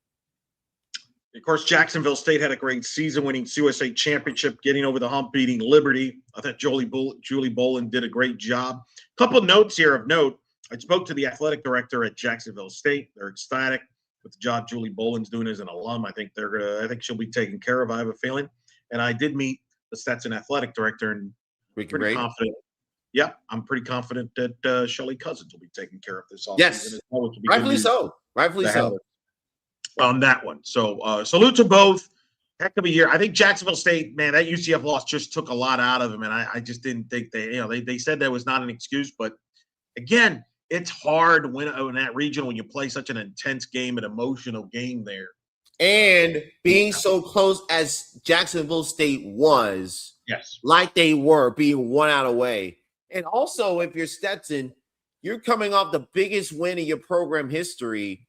Of course, Jacksonville State had a great season, winning CUSA championship, getting over the hump, beating Liberty. I thought Julie Bolin did a great job. A couple notes here of note. I spoke to the athletic director at Jacksonville State. They're ecstatic with the job Julie Bolin's doing as an alum. I think she'll be taken care of. I have a feeling. And I did meet the Stetson athletic director, and pretty confident. Yeah, I'm pretty confident that Shelly Cousins will be taken care of this offseason. Yes, as well, rightfully so. Rightfully so. On that one. So salute to both. Heck of a year. I think Jacksonville State, man, that UCF loss just took a lot out of them. And I just didn't think they said that was not an excuse. But again, it's hard when in that region when you play such an intense game, an emotional game there. And being so close as Jacksonville State was, yes, like they were, being 1 out away. And also, if you're Stetson, you're coming off the biggest win in your program history.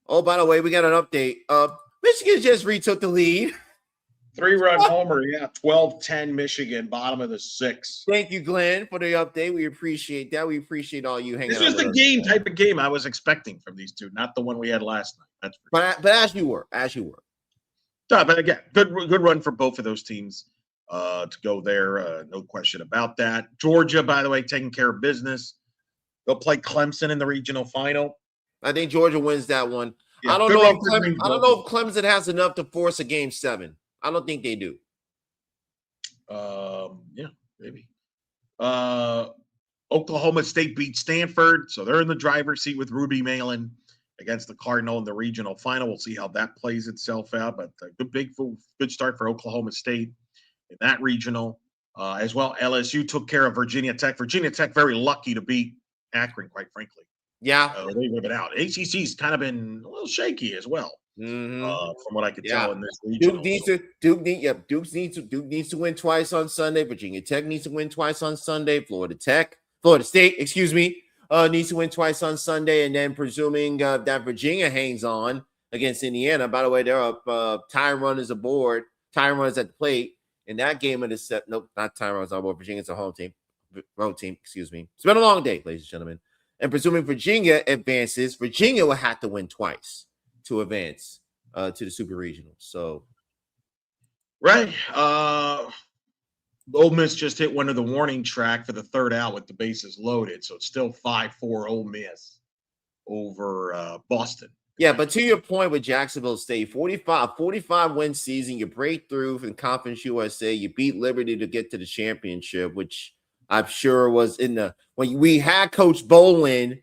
Oh, by the way, we got an update. Michigan just retook the lead. 3-run homer, yeah, 12-10 Michigan, bottom of the 6th. Thank you, Glenn, for the update. We appreciate that. We appreciate all you hanging out. This was the type of game I was expecting from these two, not the one we had last night. But as you were. But again, good run for both of those teams to go there. No question about that. Georgia, by the way, taking care of business. They'll play Clemson in the regional final. I think Georgia wins that one. Yeah, I don't know if Clemson has enough to force a game 7. I don't think they do. Yeah, maybe. Oklahoma State beat Stanford, so they're in the driver's seat with Ruby Malin against the Cardinal in the regional final. We'll see how that plays itself out, but a good start for Oklahoma State in that regional. As well, LSU took care of Virginia Tech. Virginia Tech very lucky to beat Akron, quite frankly. Yeah. They live it out. ACC's kind of been a little shaky as well, from what I could tell in this regional. Duke needs to win twice on Sunday. Virginia Tech needs to win twice on Sunday. Florida State, needs to win twice on Sunday. And then presuming that Virginia hangs on against Indiana. By the way, they're up. Time run is aboard. Time run is at the plate. In that game of the set, nope, not time runs on board. Virginia's a home team. Road team, excuse me. It's been a long day, ladies and gentlemen. And presuming Virginia advances, Virginia will have to win twice to advance to the Super Regional. So, right. Ole Miss just hit one of the warning track for the third out with the bases loaded. So it's still 5-4 Ole Miss over Boston. Yeah, but to your point with Jacksonville State, 45 win season, you break through in Conference USA, you beat Liberty to get to the championship, which I'm sure was when we had Coach Bolin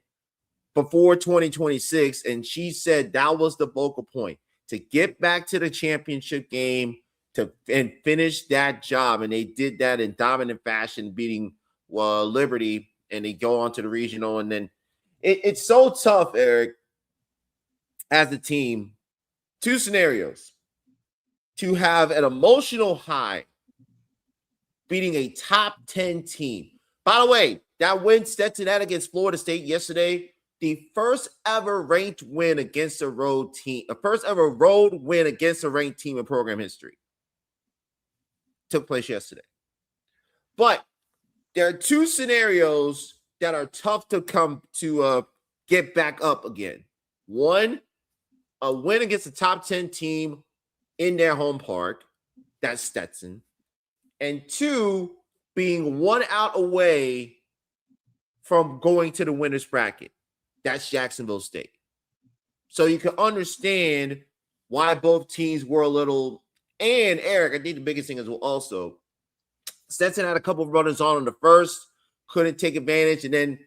before 2026, and she said that was the focal point to get back to the championship game and finish that job. And they did that in dominant fashion, beating Liberty, and they go on to the regional. And then it's so tough, Eric, as a team, 2 scenarios: to have an emotional high beating a top 10 team. By the way, that win Stetson had against Florida State yesterday, the first ever ranked win against a road team, a first ever road win against a ranked team in program history, took place yesterday. But there are 2 scenarios that are tough to come to get back up again. One, a win against a top 10 team in their home park. That's Stetson. And 2, being 1 out away from going to the winner's bracket. That's Jacksonville State. So you can understand why both teams were a little. And Eric, I think the biggest thing is also Stetson had a couple of runners on in the first, couldn't take advantage, and then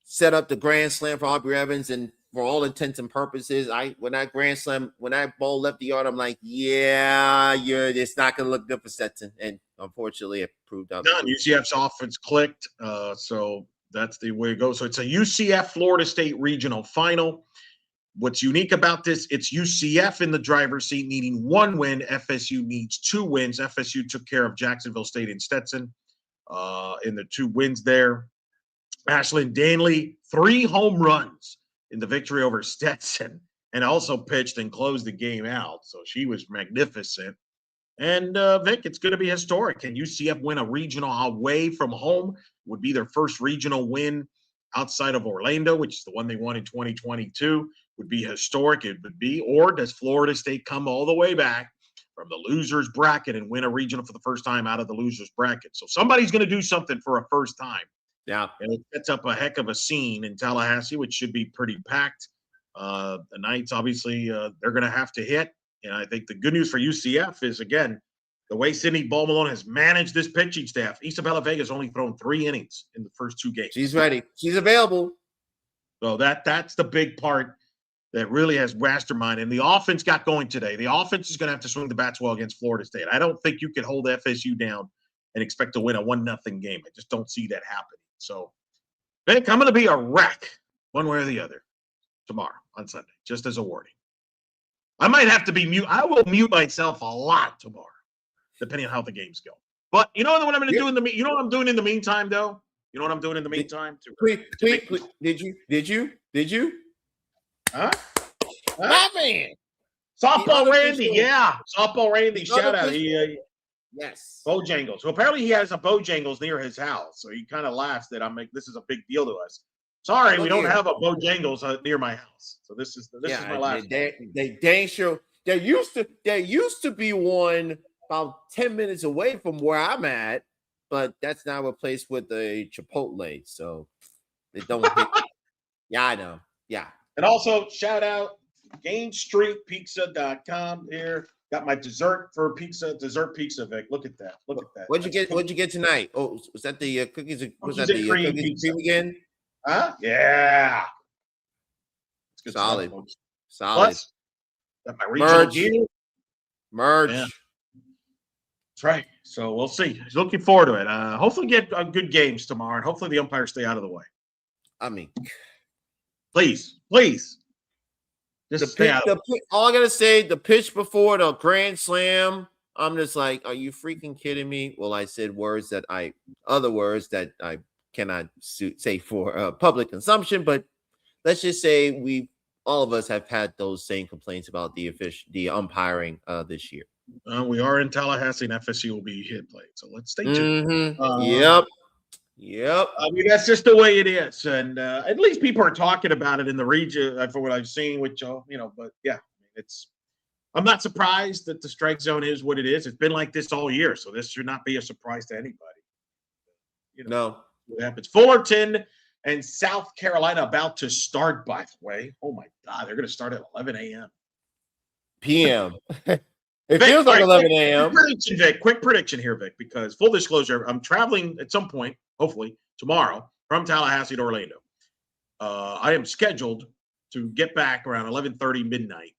set up the grand slam for Aubrey Evans. And for all intents and purposes, when that ball left the yard, I'm like, it's not going to look good for Stetson. And unfortunately, it proved out. None. UCF's offense clicked. So that's the way it goes. So it's a UCF Florida State regional final. What's unique about this, it's UCF in the driver's seat needing 1 win. FSU needs 2 wins. FSU took care of Jacksonville State and Stetson in the 2 wins there. Ashlyn Danley, 3 home runs in the victory over Stetson, and also pitched and closed the game out. So she was magnificent. And Vic, it's going to be historic. Can UCF win a regional away from home? Would be their first regional win outside of Orlando, which is the one they won in 2022. Would be historic. It would be. Or does Florida State come all the way back from the losers bracket and win a regional for the first time out of the losers bracket? So somebody's going to do something for a first time. Yeah. And it sets up a heck of a scene in Tallahassee, which should be pretty packed. The Knights, obviously, they're going to have to hit. And I think the good news for UCF is, again, the way Sydney Ballmalone has managed this pitching staff. Isabella Vega's only thrown 3 innings in the first 2 games. She's ready. She's available. So that's the big part that really has mastermind. And the offense got going today. The offense is going to have to swing the bats well against Florida State. I don't think you can hold FSU down and expect to win a 1-0 game. I just don't see that happening. So, Vic, I'm going to be a wreck one way or the other tomorrow on Sunday, just as a warning. I might have to be mute. I will mute myself a lot tomorrow, depending on how the games go. But you know what I'm going to do in the you know what I'm doing in the meantime, though. You know what I'm doing in the meantime? Please. Did you? Huh? My man. Softball Randy, yeah. Softball Randy, shout out. Yes. Bojangles. So apparently he has a Bojangles near his house. So he kind of laughs that I'm like, this is a big deal to us. Sorry, we don't have a Bojangles near my house. So this is my last. They dang sure. There used to be one about 10 minutes away from where I'm at, but that's now replaced with a Chipotle. So they don't hit. Yeah, I know. Yeah. And also shout out GainStreetPizza.com here. Got my dessert pizza, Vic. Look at that. What'd you get tonight? Oh, was that the cookies? Was that the cream cookies and cream again? Huh? Yeah. It's good Solid. Stuff, Solid. Plus, got my regional gear. Merch. Yeah. That's right. So we'll see. Looking forward to it. Hopefully get good games tomorrow, and hopefully the umpires stay out of the way. I mean, please. Just all I gotta say, the pitch before the grand slam, I'm just like, are you freaking kidding me? Well, I said other words that I cannot say for public consumption, but let's just say all of us have had those same complaints about the umpiring this year. We are in Tallahassee, and FSU will be hit played, so let's stay tuned. Mm-hmm. Yep. I mean, that's just the way it is, and at least people are talking about it in the region for what I've seen with But yeah, I'm not surprised that the strike zone is what it is. It's been like this all year, so this should not be a surprise to anybody. No. What happens? Fullerton and South Carolina about to start. By the way, oh my God, they're going to start at 11 a.m. p.m. It feels like 11 a.m. Quick prediction here, Vic, because full disclosure, I'm traveling at some point, hopefully tomorrow, from Tallahassee to Orlando. I am scheduled to get back around 11:30 midnight.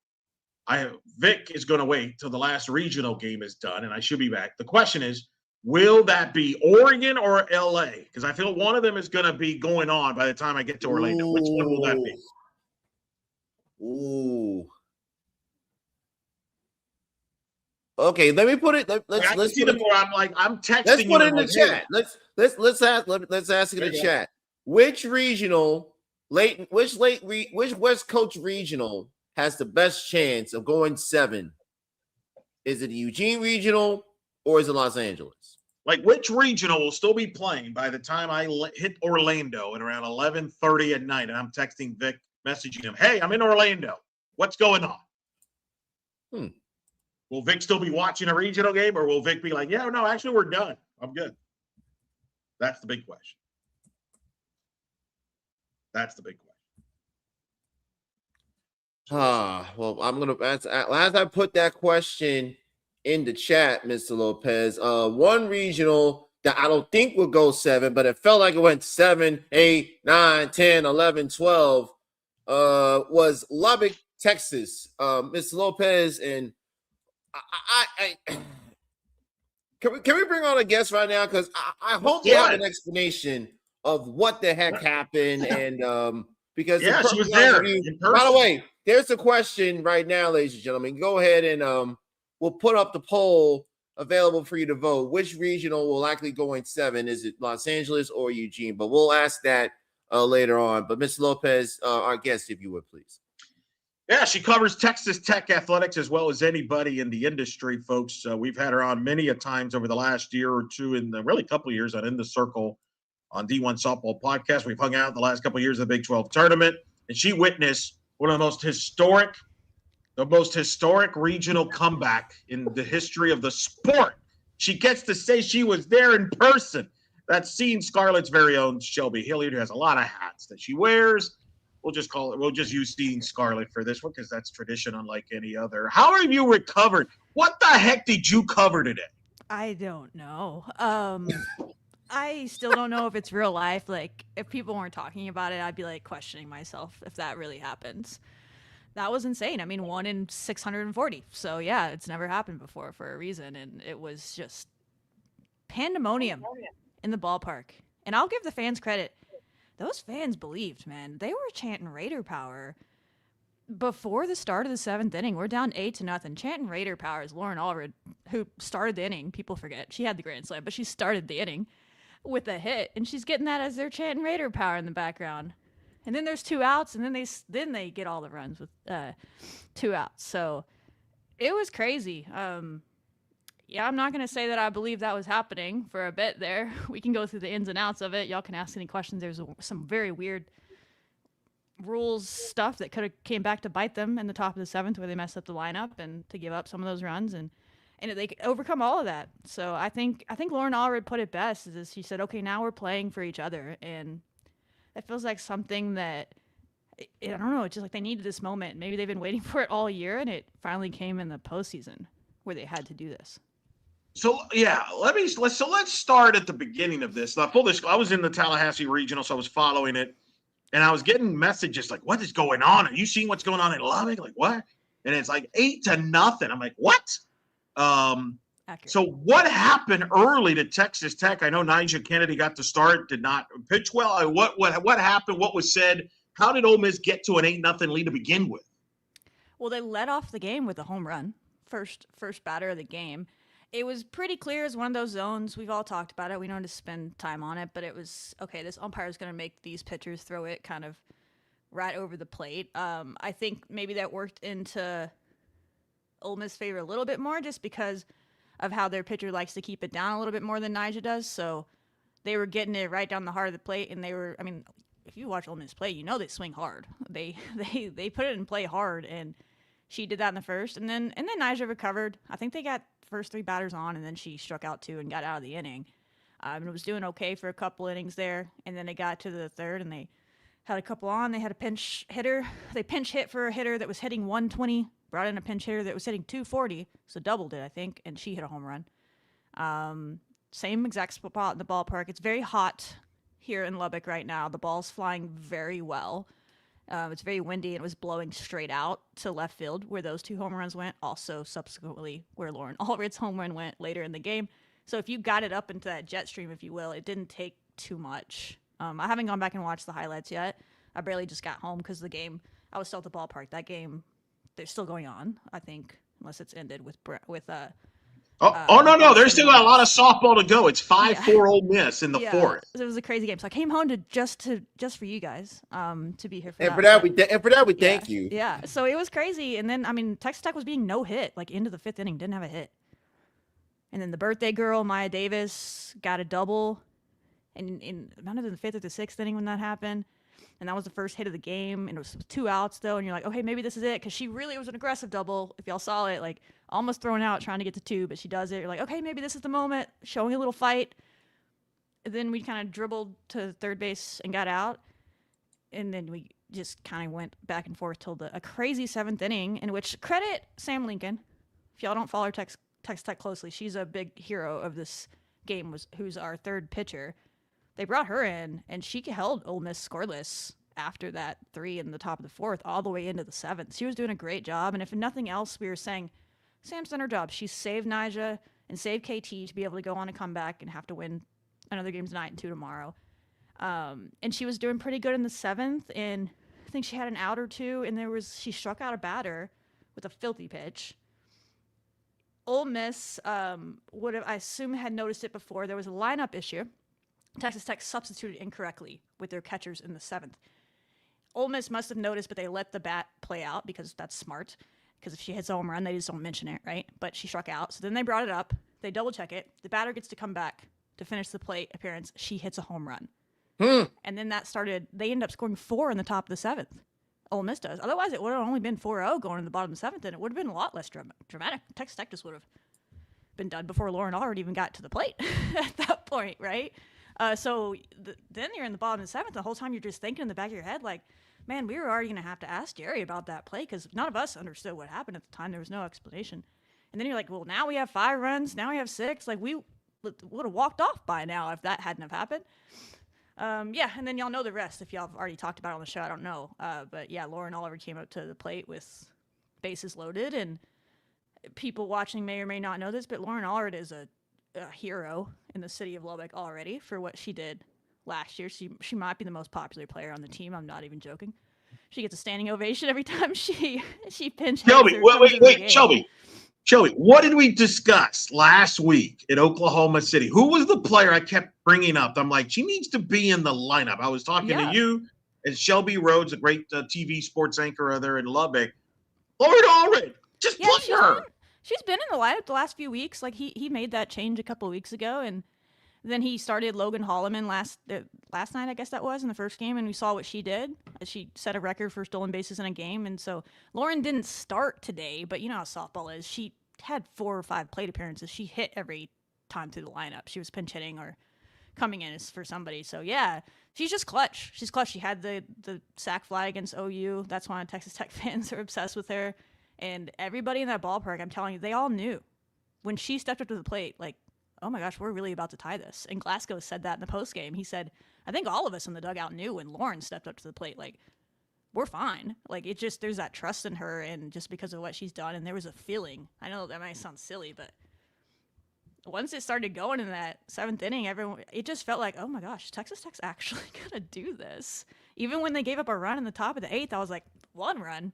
Vic is going to wait till the last regional game is done, and I should be back. The question is, will that be Oregon or LA? Because I feel one of them is going to be going on by the time I get to Orlando. Which one will that be? Ooh. Okay, let me put it. Let's see them. I'm texting. Let's put it in the chat. Hey. Let's ask in the chat. Which West Coast regional has the best chance of going 7? Is it the Eugene regional or is it Los Angeles? Like which regional will still be playing by the time I hit Orlando at around 11:30 at night? And I'm texting Vic, messaging him, "Hey, I'm in Orlando. What's going on?" Will Vic still be watching a regional game, or will Vic be like, "Yeah, no, actually, we're done. I'm good"? That's the big question. Well, I'm gonna as I put that question in the chat, Mr. Lopez. One regional that I don't think will go 7, but it felt like it went 7, 8, 9, 10, 11, 12. was Lubbock, Texas. Mr. Lopez, and I can we bring on a guest right now? Because I hope you have an explanation of what the heck happened, and because she was there. By the way, there's a question right now, ladies and gentlemen. Go ahead and we'll put up the poll available for you to vote. Which regional will likely go in 7? Is it Los Angeles or Eugene? But we'll ask that later on. But Mr. Lopez, our guest, if you would, please. Yeah, she covers Texas Tech athletics as well as anybody in the industry, folks. We've had her on many a times over the last year or two, and really a couple of years on In the Circle on D1 Softball Podcast. We've hung out the last couple of years of the Big 12 tournament, and she witnessed one of the most historic regional comeback in the history of the sport. She gets to say she was there in person. That's seen Scarlett's very own Shelby Hilliard, who has a lot of hats that she wears. We'll just use Seeing Scarlett for this one because that's tradition unlike any other. How have you recovered? What the heck did you cover today? I don't know. I still don't know if it's real life. Like, if people weren't talking about it, I'd be like questioning myself if that really happens. That was insane. I mean, 1 in 640. So yeah, it's never happened before for a reason. And it was just pandemonium in the ballpark. And I'll give the fans credit. Those fans believed, man. They were chanting Raider power before the start of the 7th inning. We're down 8-0. Chanting Raider power is Lauren Allred, who started the inning. People forget. She had the grand slam, but she started the inning with a hit. And she's getting that as they're chanting Raider power in the background. And then there's 2 outs, and then they get all the runs with 2 outs. So it was crazy. Yeah, I'm not going to say that I believe that was happening for a bit there. We can go through the ins and outs of it. Y'all can ask any questions. There's some very weird rules stuff that could have came back to bite them in the top of the 7th where they messed up the lineup and to give up some of those runs. And they overcome all of that. So I think Lauren Allred put it best is she said, okay, now we're playing for each other. And it feels like something that, I don't know, it's just like they needed this moment. Maybe they've been waiting for it all year, and it finally came in the postseason where they had to do this. So yeah, let's start at the beginning of this. I was in the Tallahassee regional, so I was following it, and I was getting messages like, "What is going on? Are you seeing what's going on in Lubbock? Like what?" And it's like 8-0. I'm like, "What?" So what happened early to Texas Tech? I know Nyjah Kennedy got the start, did not pitch well. What happened? What was said? How did Ole Miss get to an 8-0 lead to begin with? Well, they led off the game with a home run, first batter of the game. It was pretty clear as one of those zones. We've all talked about it. We don't have to spend time on it, but it was, okay, this umpire is going to make these pitchers throw it kind of right over the plate. I think maybe that worked into Ole Miss' favor a little bit more just because of how their pitcher likes to keep it down a little bit more than Nyjah does. So they were getting it right down the heart of the plate, and if you watch Ole Miss play, you know they swing hard. They put it in play hard, and she did that in the first, and then Nyjah recovered. I think they got first 3 batters on, and then she struck out 2 and got out of the inning. And it was doing okay for a couple innings there, and then they got to the 3rd, and they had a couple on. They had a pinch hitter. They pinch hit for a hitter that was hitting 120, brought in a pinch hitter that was hitting 240, so doubled it, I think, and she hit a home run. Same exact spot in the ballpark. It's very hot here in Lubbock right now. The ball's flying very well. It's very windy, and it was blowing straight out to left field where those 2 home runs went. Also, subsequently, where Lauren Allred's home run went later in the game. So if you got it up into that jet stream, if you will, it didn't take too much. I haven't gone back and watched the highlights yet. I barely just got home because the game, I was still at the ballpark. That game, they're still going on, I think, unless it's ended with no. There's still a lot of softball to go. It's 5-4 Ole Miss in the 4th. It was a crazy game. So I came home just for you guys to be here for and that. For that, we thank you. Yeah. So it was crazy. And then, Texas Tech was being no hit, like into the 5th inning, didn't have a hit. And then the birthday girl, Maya Davis, got a double. And in none of the 5th or the 6th inning when that happened. And that was the first hit of the game. And it was 2 outs, though. And you're like, okay, maybe this is it. Because she really was an aggressive double. If y'all saw it, like, almost thrown out trying to get to 2. But she does it. You're like, okay, maybe this is the moment. Showing a little fight. And then we kind of dribbled to third base and got out. And then we just kind of went back and forth till a crazy 7th inning. In which, credit Sam Lincoln. If y'all don't follow her Texas Tech closely, she's a big hero of this game, who's our 3rd pitcher. They brought her in, and she held Ole Miss scoreless after that 3 in the top of the 4th all the way into the 7th. She was doing a great job. And if nothing else, we were saying, Sam's done her job. She saved Nyjah and saved KT to be able to go on a comeback and have to win another game tonight and 2 tomorrow. And she was doing pretty good in the 7th. And I think she had an out or 2, and she struck out a batter with a filthy pitch. Ole Miss would have, I assume, had noticed it before. There was a lineup issue. Texas Tech substituted incorrectly with their catchers in the 7th. Ole Miss must have noticed, but they let the bat play out because that's smart. Because if she hits a home run, they just don't mention it, right? But she struck out. So then they brought it up. They double check it. The batter gets to come back to finish the plate appearance. She hits a home run. And then they end up scoring 4 in the top of the 7th. Ole Miss does. Otherwise, it would have only been 4-0 going to the bottom of the 7th, and it would have been a lot less dramatic. Texas Tech just would have been done before Lauren Allred even got to the plate at that point, right? Then you're in the bottom of the 7th. The whole time you're just thinking in the back of your head, like, man, we were already going to have to ask Jerry about that play because none of us understood what happened at the time. There was no explanation. And then you're like, well, now we have 5 runs. Now we have 6. Like, we would have walked off by now if that hadn't have happened. And then y'all know the rest. If y'all have already talked about it on the show, I don't know. But yeah, Lauren Oliver came up to the plate with bases loaded, and people watching may or may not know this, but Lauren Allred is a hero in the city of Lubbock already for what she did last year. She might be the most popular player on the team. I'm not even joking. She gets a standing ovation every time she pinch hits. Shelby, wait, Shelby, what did we discuss last week in Oklahoma City? Who was the player I kept bringing up? I'm like, she needs to be in the lineup. I was talking to you and Shelby Rhodes, a great TV sports anchor there in Lubbock. Lauren Allred, just put her. She's been in the lineup the last few weeks. Like he made that change a couple of weeks ago, and then he started Logan Holloman last night, I guess that was, in the first game, and we saw what she did. She set a record for stolen bases in a game, and so Lauren didn't start today, but you know how softball is. She had 4 or 5 plate appearances. She hit every time through the lineup. She was pinch hitting or coming in for somebody. So yeah, she's just clutch. She's clutch. She had the sac fly against OU. That's why Texas Tech fans are obsessed with her. And everybody in that ballpark, I'm telling you, they all knew when she stepped up to the plate, like, oh my gosh, we're really about to tie this. And Glasgow said that in the post game. He said, I think all of us in the dugout knew when Lauren stepped up to the plate, like, we're fine. Like, it just, there's that trust in her, and just because of what she's done. And there was a feeling, I know that might sound silly, but once it started going in that 7th inning, it just felt like, oh my gosh, Texas Tech's actually gonna do this. Even when they gave up a run in the top of the 8th, I was like, 1 run?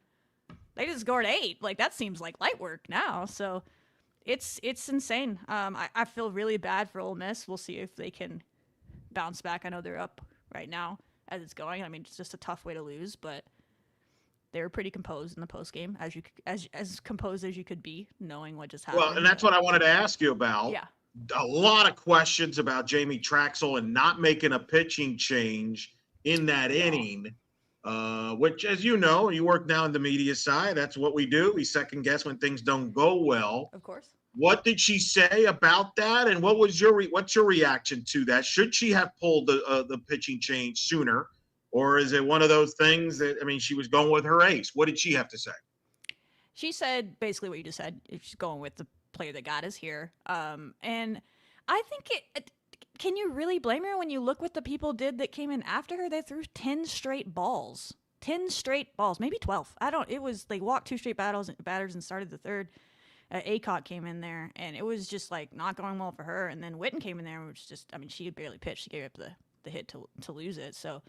They just scored 8. Like, that seems like light work now. So it's insane. I feel really bad for Ole Miss. We'll see if they can bounce back. I know they're up right now as it's going. I mean, it's just a tough way to lose, but they were pretty composed in the post game, as composed as you could be, knowing what just happened. Well, and that's what I wanted to ask you about. Yeah. A lot of questions about Jamie Traxel and not making a pitching change in that inning, which, as you know, you work now in the media side. That's what we do. We second guess when things don't go well. Of course. What did she say about that, and what's your reaction to that? Should she have pulled the pitching change sooner, or is it one of those things that, I mean, she was going with her ace? What did she have to say? She said basically what you just said. She's going with the player that got us here, and I think can you really blame her when you look what the people did that came in after her? They threw 10 straight balls, maybe 12. They walked 2 straight batters and started the 3rd. Aycock came in there, and it was just like not going well for her. And then Witten came in there, which just, I mean, she had barely pitched. She gave up the hit to lose it. So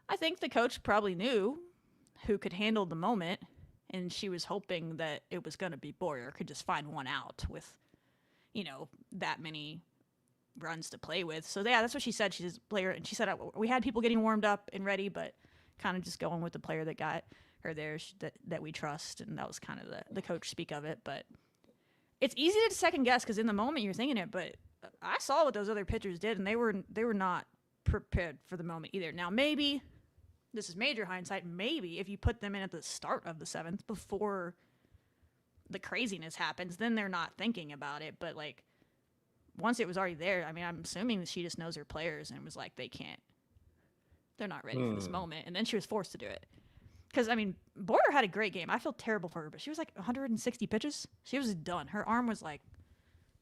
I think the coach probably knew who could handle the moment, and she was hoping that it was going to be Boyer could just find one out with, that many runs to play with. So yeah, that's what she said. She's a player, and she said we had people getting warmed up and ready, but kind of just going with the player that got her there that we trust, and that was kind of the coach speak of it. But it's easy to second guess because in the moment you're thinking it, but I saw what those other pitchers did, and they were not prepared for the moment either. Now maybe this is major hindsight. Maybe if you put them in at the start of the 7th before the craziness happens, then they're not thinking about it. But like once it was already there, I mean, I'm assuming that she just knows her players and was like, they're not ready for this moment, and then she was forced to do it. Because, I mean, Boyer had a great game. I feel terrible for her, but she was like 160 pitches. She was done. Her arm was like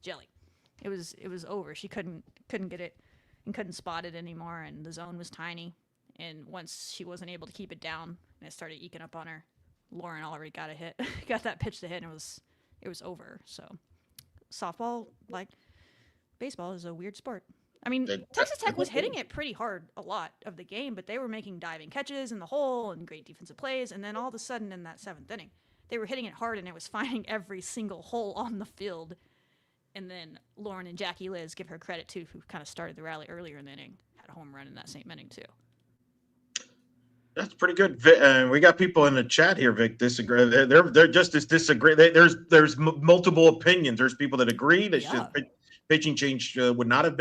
jelly. It was over. She couldn't get it and couldn't spot it anymore, and the zone was tiny. And once she wasn't able to keep it down and it started eking up on her, Lauren already got a hit, got that pitch to hit, and it was over. So softball, like baseball, is a weird sport. I mean, Texas Tech was hitting it pretty hard a lot of the game, but they were making diving catches in the hole and great defensive plays. And then all of a sudden in that 7th inning, they were hitting it hard and it was finding every single hole on the field. And then Lauren and Jackie Liz, give her credit too, who kind of started the rally earlier in the inning, had a home run in that same inning too. That's pretty good. We got people in the chat here, Vic, disagree. They're just as disagree. There's multiple opinions. There's people that agree that pitching change would not have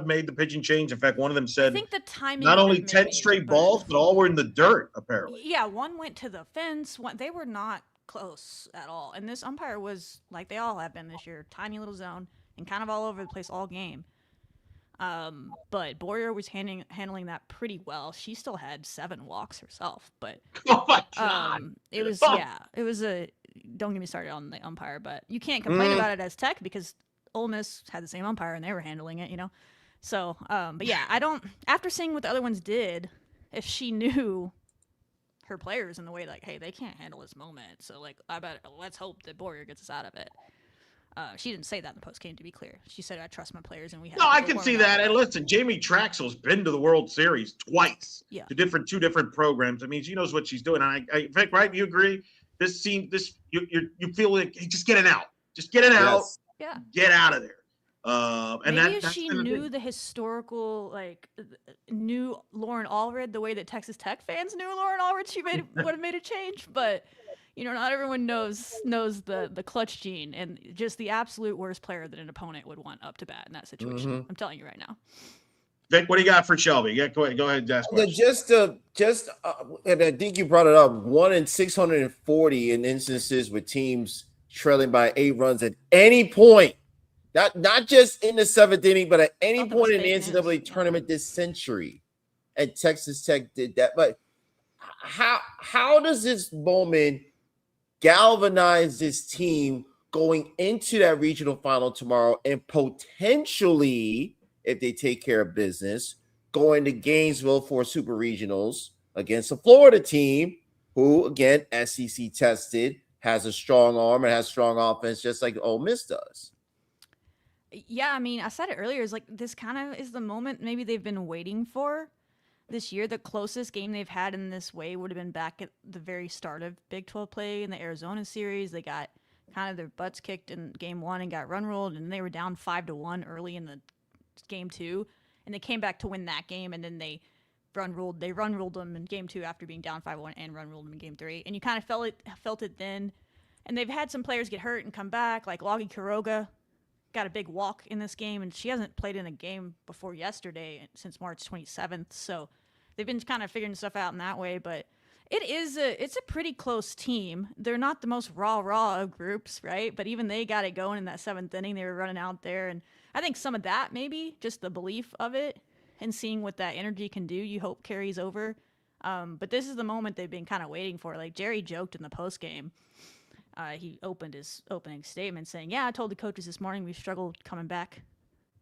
made the pitching change. In fact, one of them said, I think the timing not only 10 straight balls, but all were in the dirt, apparently. Yeah, one went to the fence. They were not close at all. And this umpire was, like they all have been this year, tiny little zone and kind of all over the place all game. But Boyer was handling that pretty well. She still had 7 walks herself, but oh my God. It was don't get me started on the umpire, but you can't complain about it as Tech because Ole Miss had the same umpire and they were handling it, So, but yeah, after seeing what the other ones did, if she knew her players in the way, like, hey, they can't handle this moment, so like, let's hope that Boyer gets us out of it. She didn't say that in the post game, to be clear. She said, I trust my players, and we have. No, I can see that. And listen, Jamie Traxel's been to the World Series twice. Yeah. To two different programs. I mean, she knows what she's doing. And in fact, right? You agree? You feel like, hey, just get it out. Just get it out. Yeah. Get out of there. And maybe if she knew the historical, knew Lauren Allred the way that Texas Tech fans knew Lauren Allred, she would have made a change. But not everyone knows the clutch gene, and just the absolute worst player that an opponent would want up to bat in that situation. Mm-hmm. I'm telling you right now. Vic, what do you got for Shelby? Yeah, go ahead and ask questions. And I think you brought it up. 1 in 640 in instances with teams trailing by 8 runs at any point. Not just in the 7th inning, but at any point in the NCAA tournament this century. And Texas Tech did that. But how does this moment galvanize this team going into that regional final tomorrow and potentially, if they take care of business, going to Gainesville for super regionals against a Florida team who, again, SEC tested, has a strong arm and has strong offense just like Ole Miss does? Yeah, I mean, I said it earlier. It's like this kind of is the moment maybe they've been waiting for this year. The closest game they've had in this way would have been back at the very start of Big 12 play in the Arizona series. They got kind of their butts kicked in game 1 and got run rolled, and they were down 5-1 early in the game 2, and they came back to win that game, and then they run ruled them in game 2 after being down 5-1 and run ruled them in game 3. And you kind of felt it then. And they've had some players get hurt and come back, like Logie Quiroga got a big walk in this game, and she hasn't played in a game before yesterday since March 27th. So they've been kind of figuring stuff out in that way, but it's a pretty close team. They're not the most raw of groups, right? But even they got it going in that 7th inning. They were running out there, and I think some of that maybe just the belief of it and seeing what that energy can do, you hope carries over. But this is the moment they've been kind of waiting for. Like Jerry joked in the post game. He opened his opening statement saying, yeah, I told the coaches this morning we struggled coming back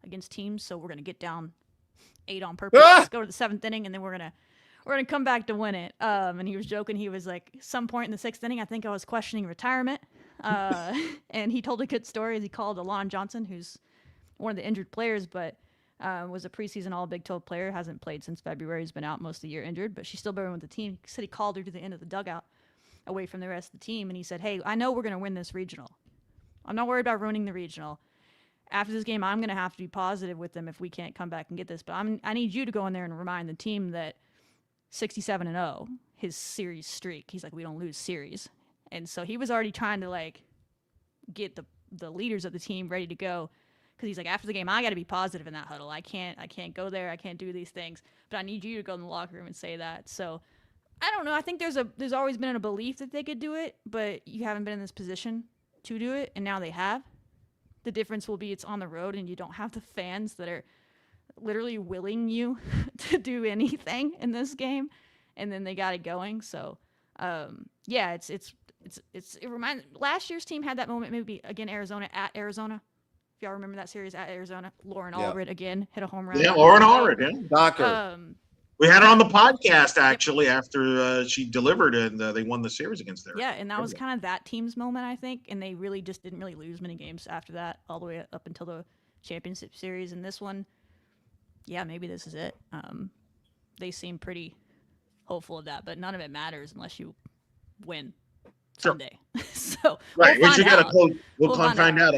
against teams, so we're going to get down 8 on purpose. Let's go to the 7th inning, and then we're gonna come back to win it. And he was joking. He was like, some point in the 6th inning, I think I was questioning retirement. And he told a good story as he called Alon Johnson, who's one of the injured players, but was a preseason All Big 12 player, hasn't played since February. He's been out most of the year injured, but she's still been with the team. He said he called her to the end of the dugout away from the rest of the team, and he said, hey, I know we're going to win this regional. I'm not worried about ruining the regional. After this game, I'm going to have to be positive with them if we can't come back and get this, but I need you to go in there and remind the team that 67-0, his series streak, he's like, we don't lose series. And so he was already trying to get the leaders of the team ready to go, because he's like, after the game, I got to be positive in that huddle. I can't go there. I can't do these things, but I need you to go in the locker room and say that. So I don't know. I think there's always been a belief that they could do it, but you haven't been in this position to do it, and now they have. The difference will be it's on the road, and you don't have the fans that are literally willing you to do anything in this game, and then they got it going. So, yeah, it reminds. Last year's team had that moment, maybe again Arizona at Arizona. If y'all remember that series at Arizona, Lauren Allred again hit a home run. Yeah, Lauren Allred, yeah. Doctor. We had her on the podcast actually after she delivered and they won the series against there. Yeah, and that was kind of that team's moment, I think. And they really just didn't really lose many games after that, all the way up until the championship series. And this one, yeah, maybe this is it. They seem pretty hopeful of that, but none of it matters unless you win someday. So right, we'll we should get a close. We'll find out.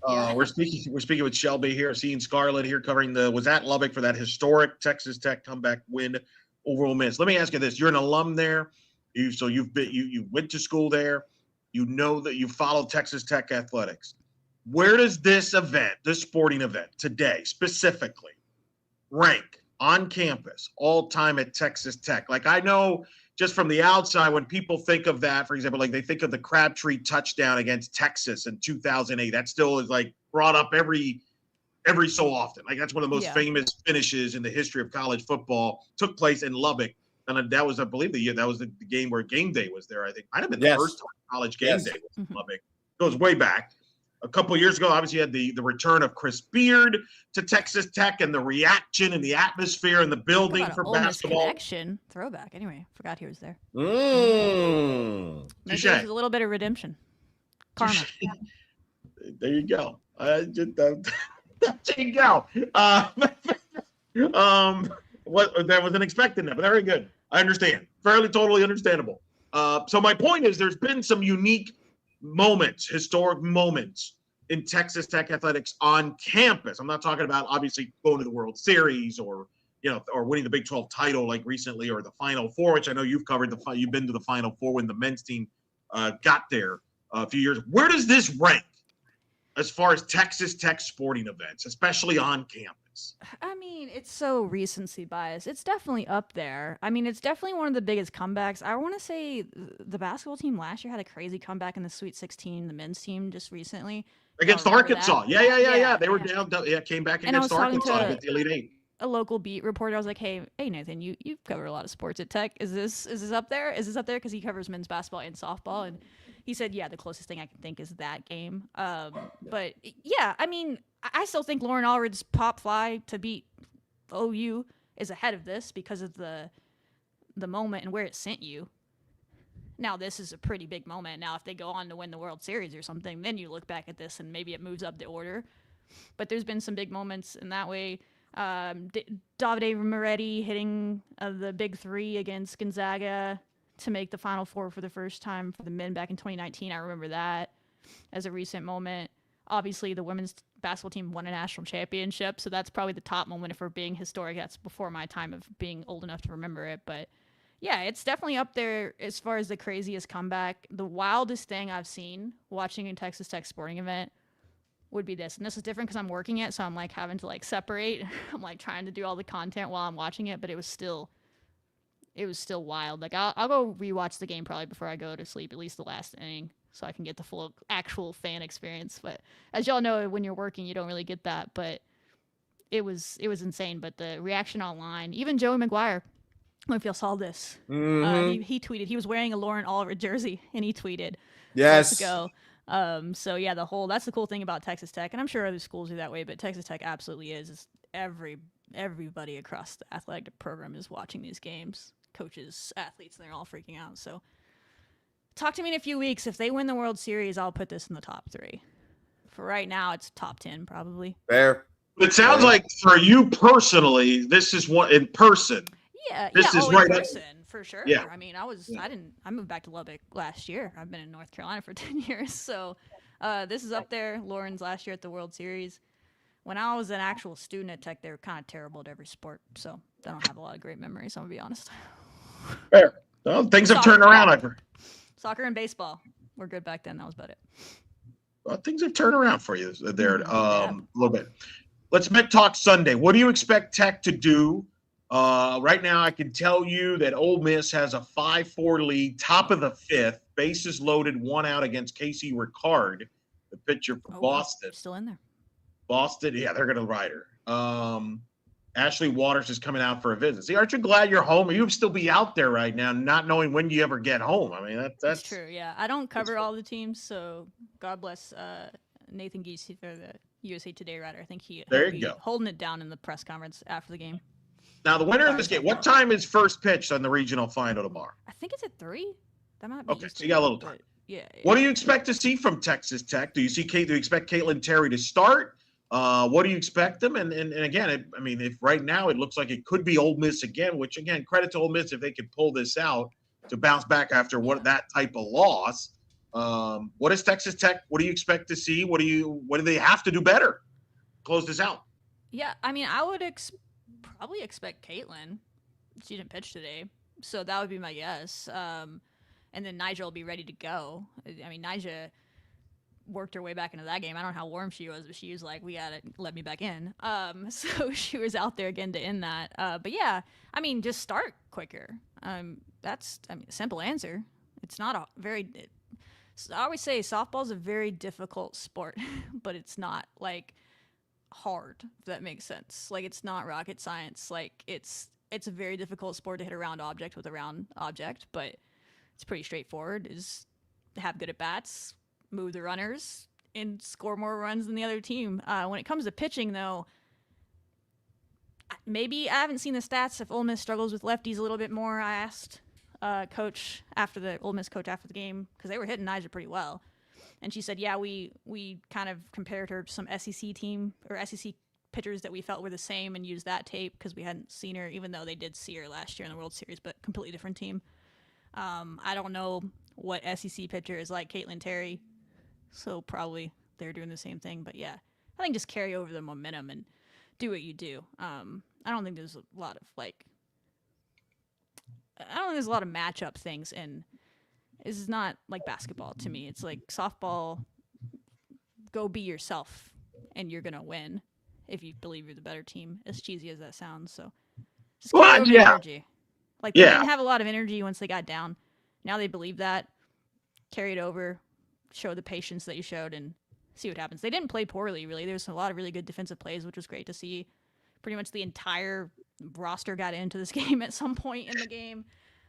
Yeah. We're speaking with Shelby here, seeing Scarlett here covering was at Lubbock for that historic Texas Tech comeback win over Ole Miss. Let me ask you this: you're an alum there, you went to school there, you know that you follow Texas Tech athletics. Where does this sporting event today specifically rank on campus all time at Texas Tech? Like, I know just from the outside, when people think of that, for example, like they think of the Crabtree touchdown against Texas in 2008. That still is like brought up every so often. Like, that's one of the most famous finishes in the history of college football. Took place in Lubbock, and that was, I believe, the year that was the game where game day was there. I think might have been the first time college game day was in Lubbock. It goes way back. A couple of years ago, obviously, you had the return of Chris Beard to Texas Tech and the reaction and the atmosphere and the building for basketball. Connection. Throwback. Anyway, forgot he was there. Touché. Maybe there's a little bit of redemption. Karma. There you go. There you go. What that wasn't expecting that, but very good. I understand. Fairly totally understandable. So my point is, there's been some unique moments, historic moments in Texas Tech athletics on campus. I'm not talking about obviously going to the World Series or winning the Big 12 title like recently, or the Final Four, which I know you've covered. You've been to the Final Four when the men's team got there a few years. Where does this rank as far as Texas Tech sporting events, especially on campus? I mean, it's so recency bias. It's definitely up there. I mean, it's definitely one of the biggest comebacks. I want to say the basketball team last year had a crazy comeback in the Sweet 16, the men's team just recently. Against Arkansas. Yeah. They were down. Came back against Arkansas against the Elite Eight. A local beat reporter, I was like, hey Nathan, you cover a lot of sports at Tech. Is this up there? Is this up there? Because he covers men's basketball and softball. And he said, yeah, the closest thing I can think is that game. But yeah, I mean, I still think Lauren Allred's pop fly to beat OU is ahead of this because of the moment and where it sent you. Now, this is a pretty big moment. Now, if they go on to win the World Series or something, then you look back at this and maybe it moves up the order. But there's been some big moments in that way. Davide Moretti hitting the big three against Gonzaga to make the Final Four for the first time for the men back in 2019. I remember that as a recent moment. Obviously, the women's basketball team won a national championship, so that's probably the top moment for being historic. That's before my time of being old enough to remember it. But yeah, it's definitely up there as far as the craziest comeback. The wildest thing I've seen watching a Texas Tech sporting event would be this. And this is different because I'm working it, so I'm like having to like separate. I'm like trying to do all the content while I'm watching it, but it was still wild. Like I'll go rewatch the game probably before I go to sleep, at least the last inning, so I can get the full actual fan experience. But as y'all know, when you're working, you don't really get that. But it was insane. But the reaction online, even Joey McGuire, I don't know if y'all saw this. He tweeted. He was wearing a Lauren Allred jersey, and he tweeted, Yes. Let's go. So yeah, that's the cool thing about Texas Tech, and I'm sure other schools are that way, but Texas Tech absolutely is. It's everybody across the athletic program is watching these games. Coaches, athletes, and they're all freaking out. So talk to me in a few weeks. If they win the World Series, I'll put this in the top 3. For right now, it's top 10 probably. Fair. It sounds like for you personally, this is one in person. Yeah, this is in right person, for sure. Yeah. I mean, I moved back to Lubbock last year. I've been in North Carolina for 10 years. So this is up there. Lauren's last year at the World Series. When I was an actual student at Tech, they were kind of terrible at every sport. So I don't have a lot of great memories, I'm going to be honest. Fair. Well, things have turned around. I've heard. Soccer and baseball were good back then. That was about it. Well, things have turned around for you there a little bit. Let's talk Sunday. What do you expect Tech to do? Right now, I can tell you that Ole Miss has a 5-4 lead, top of the 5th, bases loaded, 1 out against Casey Ricard, the pitcher for Boston. Still in there. Boston, yeah, they're going to ride her. Ashley Waters is coming out for a visit. See, aren't you glad you're home? You'd still be out there right now, not knowing when you ever get home. I mean, that's true. Yeah, I don't cover all the teams, so God bless Nathan Giese for the USA Today writer. I think he'll be holding it down in the press conference after the game. Now, the winner of this game, what time is first pitch on the regional final tomorrow? I think it's at 3. That might be Okay, so Eastern, you got a little time. Yeah. What do you expect to see from Texas Tech? Do you expect Caitlin Terry to start? What do you expect them? And again, if right now it looks like it could be Ole Miss again, which again, credit to Ole Miss if they could pull this out to bounce back after that type of loss. What is Texas Tech? What do you expect to see? What do they have to do better? Close this out. Yeah, I would probably expect Caitlin. She didn't pitch today, so that would be my guess. And then Nyjah will be ready to go. Nyjah worked her way back into that game. I don't know how warm she was, but she was like, "We gotta let me back in." So she was out there again to end that. But yeah, just start quicker. That's simple answer. It's not a very. I always say softball is a very difficult sport, but it's not like hard. If that makes sense. Like it's not rocket science. Like it's a very difficult sport to hit a round object with a round object, but it's pretty straightforward. Is have good at bats, move the runners, and score more runs than the other team. When it comes to pitching, though, maybe I haven't seen the stats if Ole Miss struggles with lefties a little bit more. I asked Ole Miss coach after the game because they were hitting Nyjah pretty well, and she said, "Yeah, we kind of compared her to some SEC team or SEC pitchers that we felt were the same and used that tape because we hadn't seen her, even though they did see her last year in the World Series, but completely different team." I don't know what SEC pitcher is like Caitlin Terry, so probably they're doing the same thing. But yeah, I think just carry over the momentum and do what you do. I don't think there's a lot of matchup things, and this is not like basketball to me. It's like softball. Go be yourself, and you're gonna win if you believe you're the better team. As cheesy as that sounds, so just carry over the energy. Like, they didn't have a lot of energy once they got down. Now they believe that. Carry it over. Show the patience that you showed and see what happens. They didn't play poorly, really. There's a lot of really good defensive plays, which was great to see. Pretty much the entire roster got into this game at some point in the game.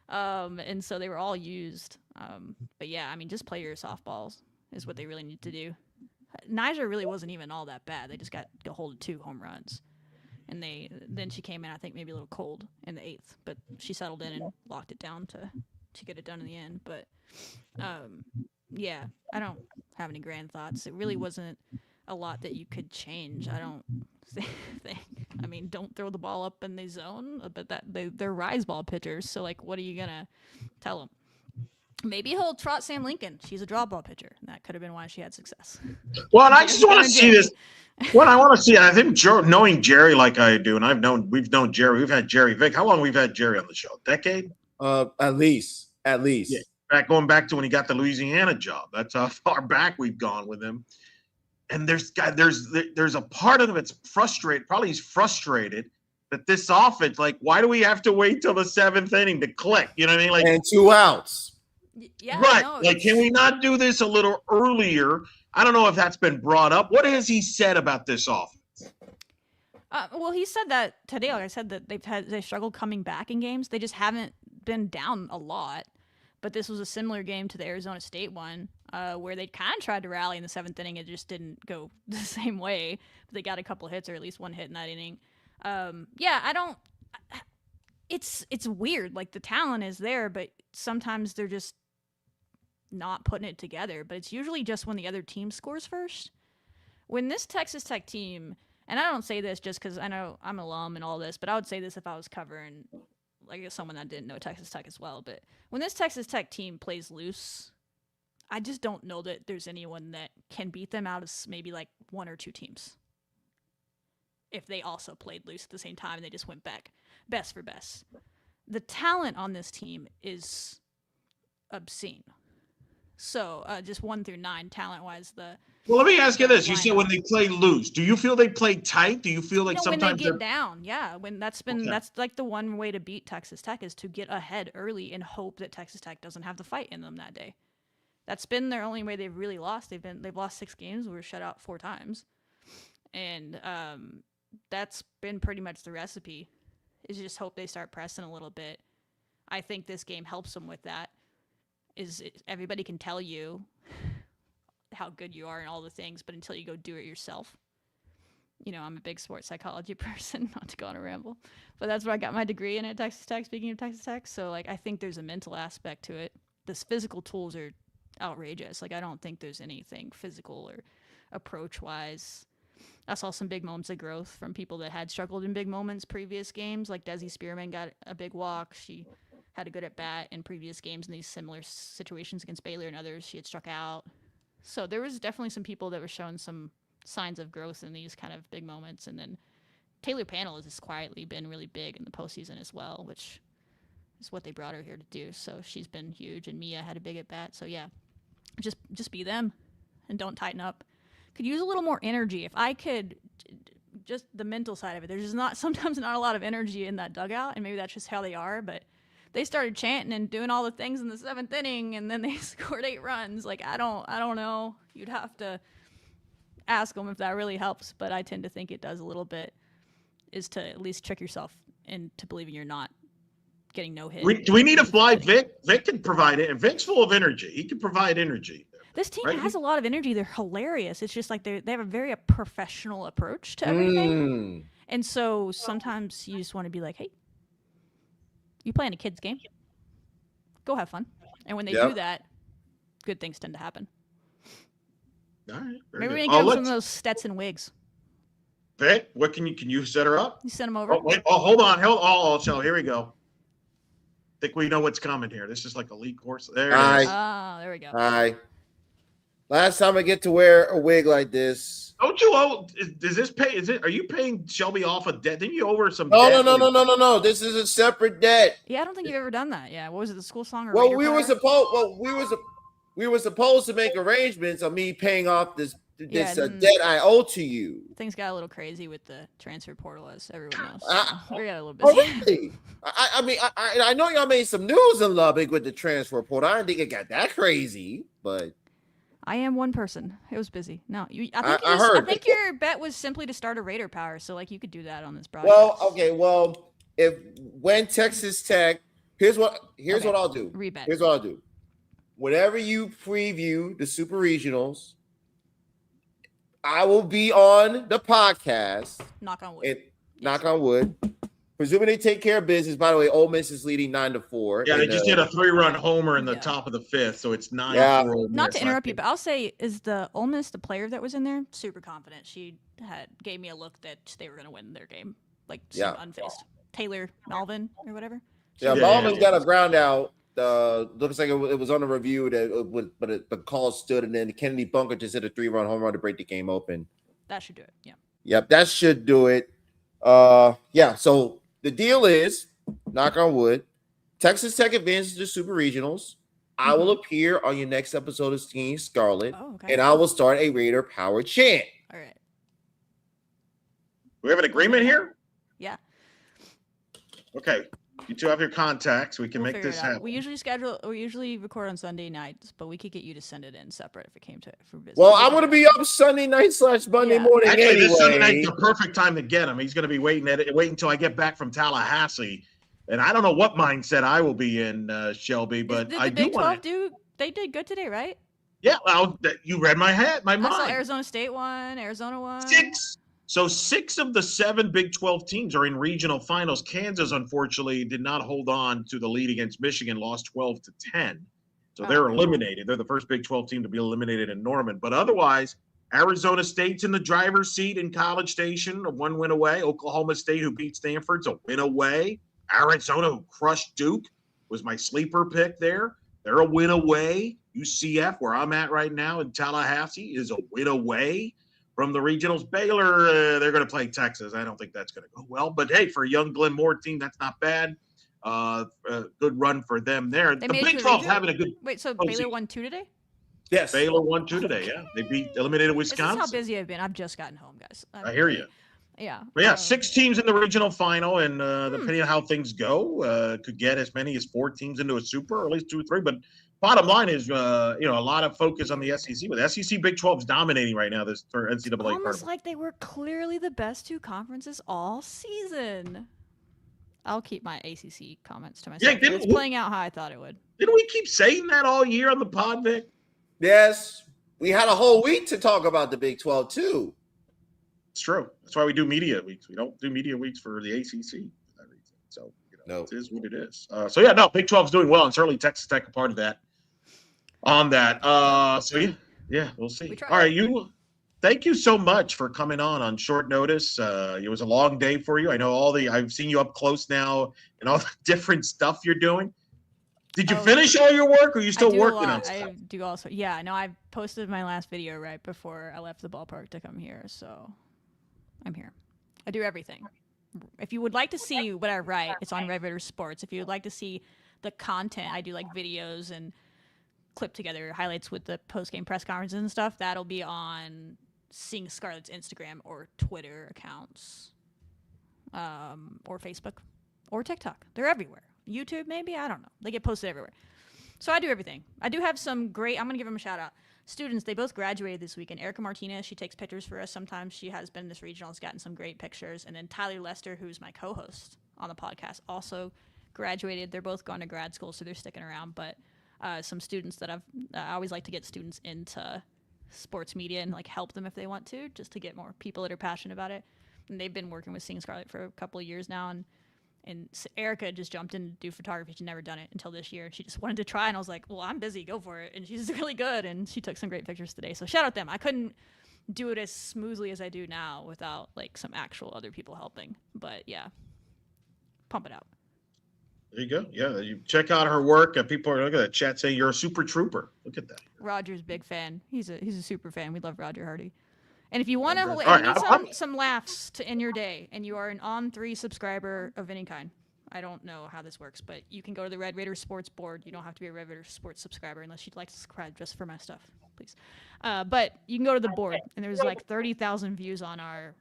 And so they were all used. But yeah, just play your softballs is what they really need to do. Nyjah really wasn't even all that bad. They just got a hold of 2 home runs. And then she came in, I think, maybe a little cold in the 8th, but she settled in and locked it down to get it done in the end. But yeah, I don't have any grand thoughts. It really wasn't a lot that you could change. I don't think. Don't throw the ball up in the zone, but they're rise ball pitchers. So what are you gonna tell them? Maybe he'll trot Sam Lincoln. She's a draw ball pitcher. That could have been why she had success. Well, and I just want to see this. What I want to see, I think knowing Jerry like I do, and we've known Jerry. We've had Jerry Vick. How long we've had Jerry on the show? A decade? At least. Yeah. Going back to when he got the Louisiana job. That's how far back we've gone with him. And there's a part of him that's frustrated. Probably he's frustrated that this offense, why do we have to wait till the 7th inning to click? You know what I mean? And 2 outs. Yeah, right. No, can we not do this a little earlier? I don't know if that's been brought up. What has he said about this offense? Well, he said that today. Like I said, that they struggled coming back in games. They just haven't been down a lot. But this was a similar game to the Arizona State one, where they kind of tried to rally in the 7th inning. It just didn't go the same way. But they got a couple hits, or at least one hit in that inning. It's weird. The talent is there, but sometimes they're just not putting it together. But it's usually just when the other team scores first. When this Texas Tech team, and I don't say this just because I know I'm an alum and all this, but I would say this if I was covering someone that didn't know Texas Tech as well. But when this Texas Tech team plays loose, I just don't know that there's anyone that can beat them out of maybe 1 or 2 teams. If they also played loose at the same time and they just went back best for best. The talent on this team is obscene. So just 1 through 9 talent-wise, Well, let me ask you this: you said when they play loose, do you feel they play tight? Do you feel like sometimes when they get down? Yeah, that's the one way to beat Texas Tech is to get ahead early and hope that Texas Tech doesn't have the fight in them that day. That's been their only way they've really lost. They've lost 6 games. We were shut out 4 times, and that's been pretty much the recipe. Is just hope they start pressing a little bit. I think this game helps them with that. Everybody can tell you how good you are and all the things, but until you go do it yourself, I'm a big sports psychology person, not to go on a ramble, but that's where I got my degree in at Texas Tech, speaking of Texas Tech. So, like, I think there's a mental aspect to it. This physical tools are outrageous. Like, I don't think there's anything physical or approach-wise. I saw some big moments of growth from people that had struggled in big moments previous games. Like, Desi Spearman got a big walk. She had a good at-bat in previous games in these similar situations against Baylor and others. She had struck out. So there was definitely some people that were showing some signs of growth in these kind of big moments. And then Taylor Panel has quietly been really big in the postseason as well, which is what they brought her here to do. So she's been huge, and Mia had a big at bat. So yeah, just be them and don't tighten up. Could use a little more energy. If I could, just the mental side of it. There's just sometimes not a lot of energy in that dugout, and maybe that's just how they are. But they started chanting and doing all the things in the 7th inning, and then they scored 8 runs. Like, I don't know. You'd have to ask them if that really helps, but I tend to think it does a little bit, is to at least trick yourself into believing you're not getting no hit. Do we need to fly Vic? Vic can provide it. Vic's full of energy. He can provide energy. This team has a lot of energy. They're hilarious. It's just like they have a very professional approach to everything. And so sometimes you just want to be like, hey, you playing a kid's game? Go have fun. And when they do that, good things tend to happen. All right. Maybe we can give them some of those Stetson wigs. Vic, what can you set her up? You send them over. Oh, wait, hold on. So here we go. I think we know what's coming here. This is like a league course. There it is. Oh, there we go. Hi. Last time I get to wear a wig like this. Don't you owe? Does this pay? Are you paying Shelby off a debt? Didn't you owe her some? No, debt? no. This is a separate debt. Yeah, I don't think you've ever done that. Yeah, what was it? The school song? Or Well, Raider we Power? were supposed to make arrangements on me paying off this debt I owe to you. Things got a little crazy with the transfer portal, as everyone knows. We got a little busy. Oh, really? I mean, I know y'all made some news in Lubbock with the transfer portal. I didn't think it got that crazy, but I am one person. It was busy. No, I think your bet was simply to start a Raider Power, so like you could do that on this broadcast. Well, when Texas Tech, here's what I'll do. Rebet. Here's what I'll do. Whenever you preview the Super Regionals, I will be on the podcast. Knock on wood. Knock on wood. Presuming they take care of business. By the way, Ole Miss is leading 9-4. Yeah, they just hit a 3-run homer in the top of the 5th, so it's 9-4. Yeah. Not to interrupt you, but I'll say, is the Ole Miss, the player that was in there, super confident. She gave me a look that they were going to win their game, like unfazed. Taylor Melvin or whatever. Melvin's got a ground out. Looks like it was on a review but the call stood, and then Kennedy Bunker just hit a 3-run home run to break the game open. That should do it. Yeah. Yep, that should do it. So the deal is, knock on wood, Texas Tech advances to Super Regionals. I will appear on your next episode of Team Scarlet, and I will start a Raider Power chant. All right. We have an agreement here? Yeah. Okay. You two have your contacts. We can make this happen. We usually record on Sunday nights, but we could get you to send it in separate if it came to for business. Well, I'm going to be up Sunday night / Monday morning. Actually, anyway. This Sunday night's the perfect time to get him. He's going to be waiting until I get back from Tallahassee. And I don't know what mindset I will be in, Shelby, but did I the do Big want 12 they did good today, right? Yeah, well, you read my mind. I saw Arizona State won, Arizona won. 6 of the 7 Big 12 teams are in regional finals. Kansas, unfortunately, did not hold on to the lead against Michigan, lost 12-10. So they're eliminated. They're the first Big 12 team to be eliminated in Norman. But otherwise, Arizona State's in the driver's seat in College Station, a 1 win away. Oklahoma State, who beat Stanford's a win away. Arizona, who crushed Duke, was my sleeper pick there. They're a win away. UCF, where I'm at right now in Tallahassee, is a win away from the regionals. Baylor, they're going to play Texas. I don't think that's going to go well. But, hey, for a young Glenn Moore team, that's not bad. Good run for them there. The Big 12 having a good – Wait, so Baylor won 2 today? Yes. Baylor won 2 today, yeah. They eliminated Wisconsin. This is how busy I've been. I've just gotten home, guys. I hear you. Yeah. But yeah, 6 teams in the regional final, and depending on how things go, could get as many as 4 teams into a super, or at least 2 or 3. But bottom line is, a lot of focus on the SEC. But the SEC Big 12 is dominating right now this for NCAA tournament. tournament. Like they were clearly the best 2 conferences all season. I'll keep my ACC comments to myself. Yeah, it's playing out how I thought it would. Didn't we keep saying that all year on the pod, Vic? Yes. We had a whole week to talk about the Big 12, too. It's true. That's why we do media weeks. We don't do media weeks for the ACC. So it is what it is. Big 12 is doing well, and certainly Texas Tech a part of that. On that, we'll see. All right, thank you so much for coming on short notice. It was a long day for you. I know I've seen you up close now and all the different stuff you're doing. Did you finish all your work, or are you still working on stuff? I do also. Yeah, no, I posted my last video right before I left the ballpark to come here, so I'm here. I do everything. If you would like to see what I write, it's on Red Raider Sports. If you would like to see the content, I do like videos and clip together highlights with the post-game press conferences and stuff. That'll be on Seeing Scarlet's Instagram or Twitter accounts, or Facebook, or TikTok. They're everywhere. YouTube, maybe? I don't know. They get posted everywhere. So I do everything. I do have some great, I'm going to give them a shout out. Students, they both graduated this weekend. Erica Martinez, she takes pictures for us sometimes. She has been in this regional, has gotten some great pictures. And then Tyler Lester, who's my co-host on the podcast, also graduated. They're both going to grad school, so they're sticking around. But some students that I always like to get students into sports media and like help them if they want to, just to get more people that are passionate about it. And they've been working with Seeing Scarlet for a couple of years now. And Erica just jumped in to do photography. She'd never done it until this year. She just wanted to try, and I was like, well, I'm busy. Go for it. And she's really good, and she took some great pictures today. So shout out them. I couldn't do it as smoothly as I do now without, like, some actual other people helping. But, yeah, pump it out. There you go. Yeah, you check out her work. People are looking at the chat saying you're a super trooper. Look at that. Roger's big fan. He's a super fan. We love Roger Hardy. And if you want to some laughs to end your day, and you are an On3 subscriber of any kind, I don't know how this works, but you can go to the Red Raider Sports board. You don't have to be a Red Raider Sports subscriber unless you'd like to subscribe just for my stuff, please. But you can go to the board, and there's like 30,000 views on our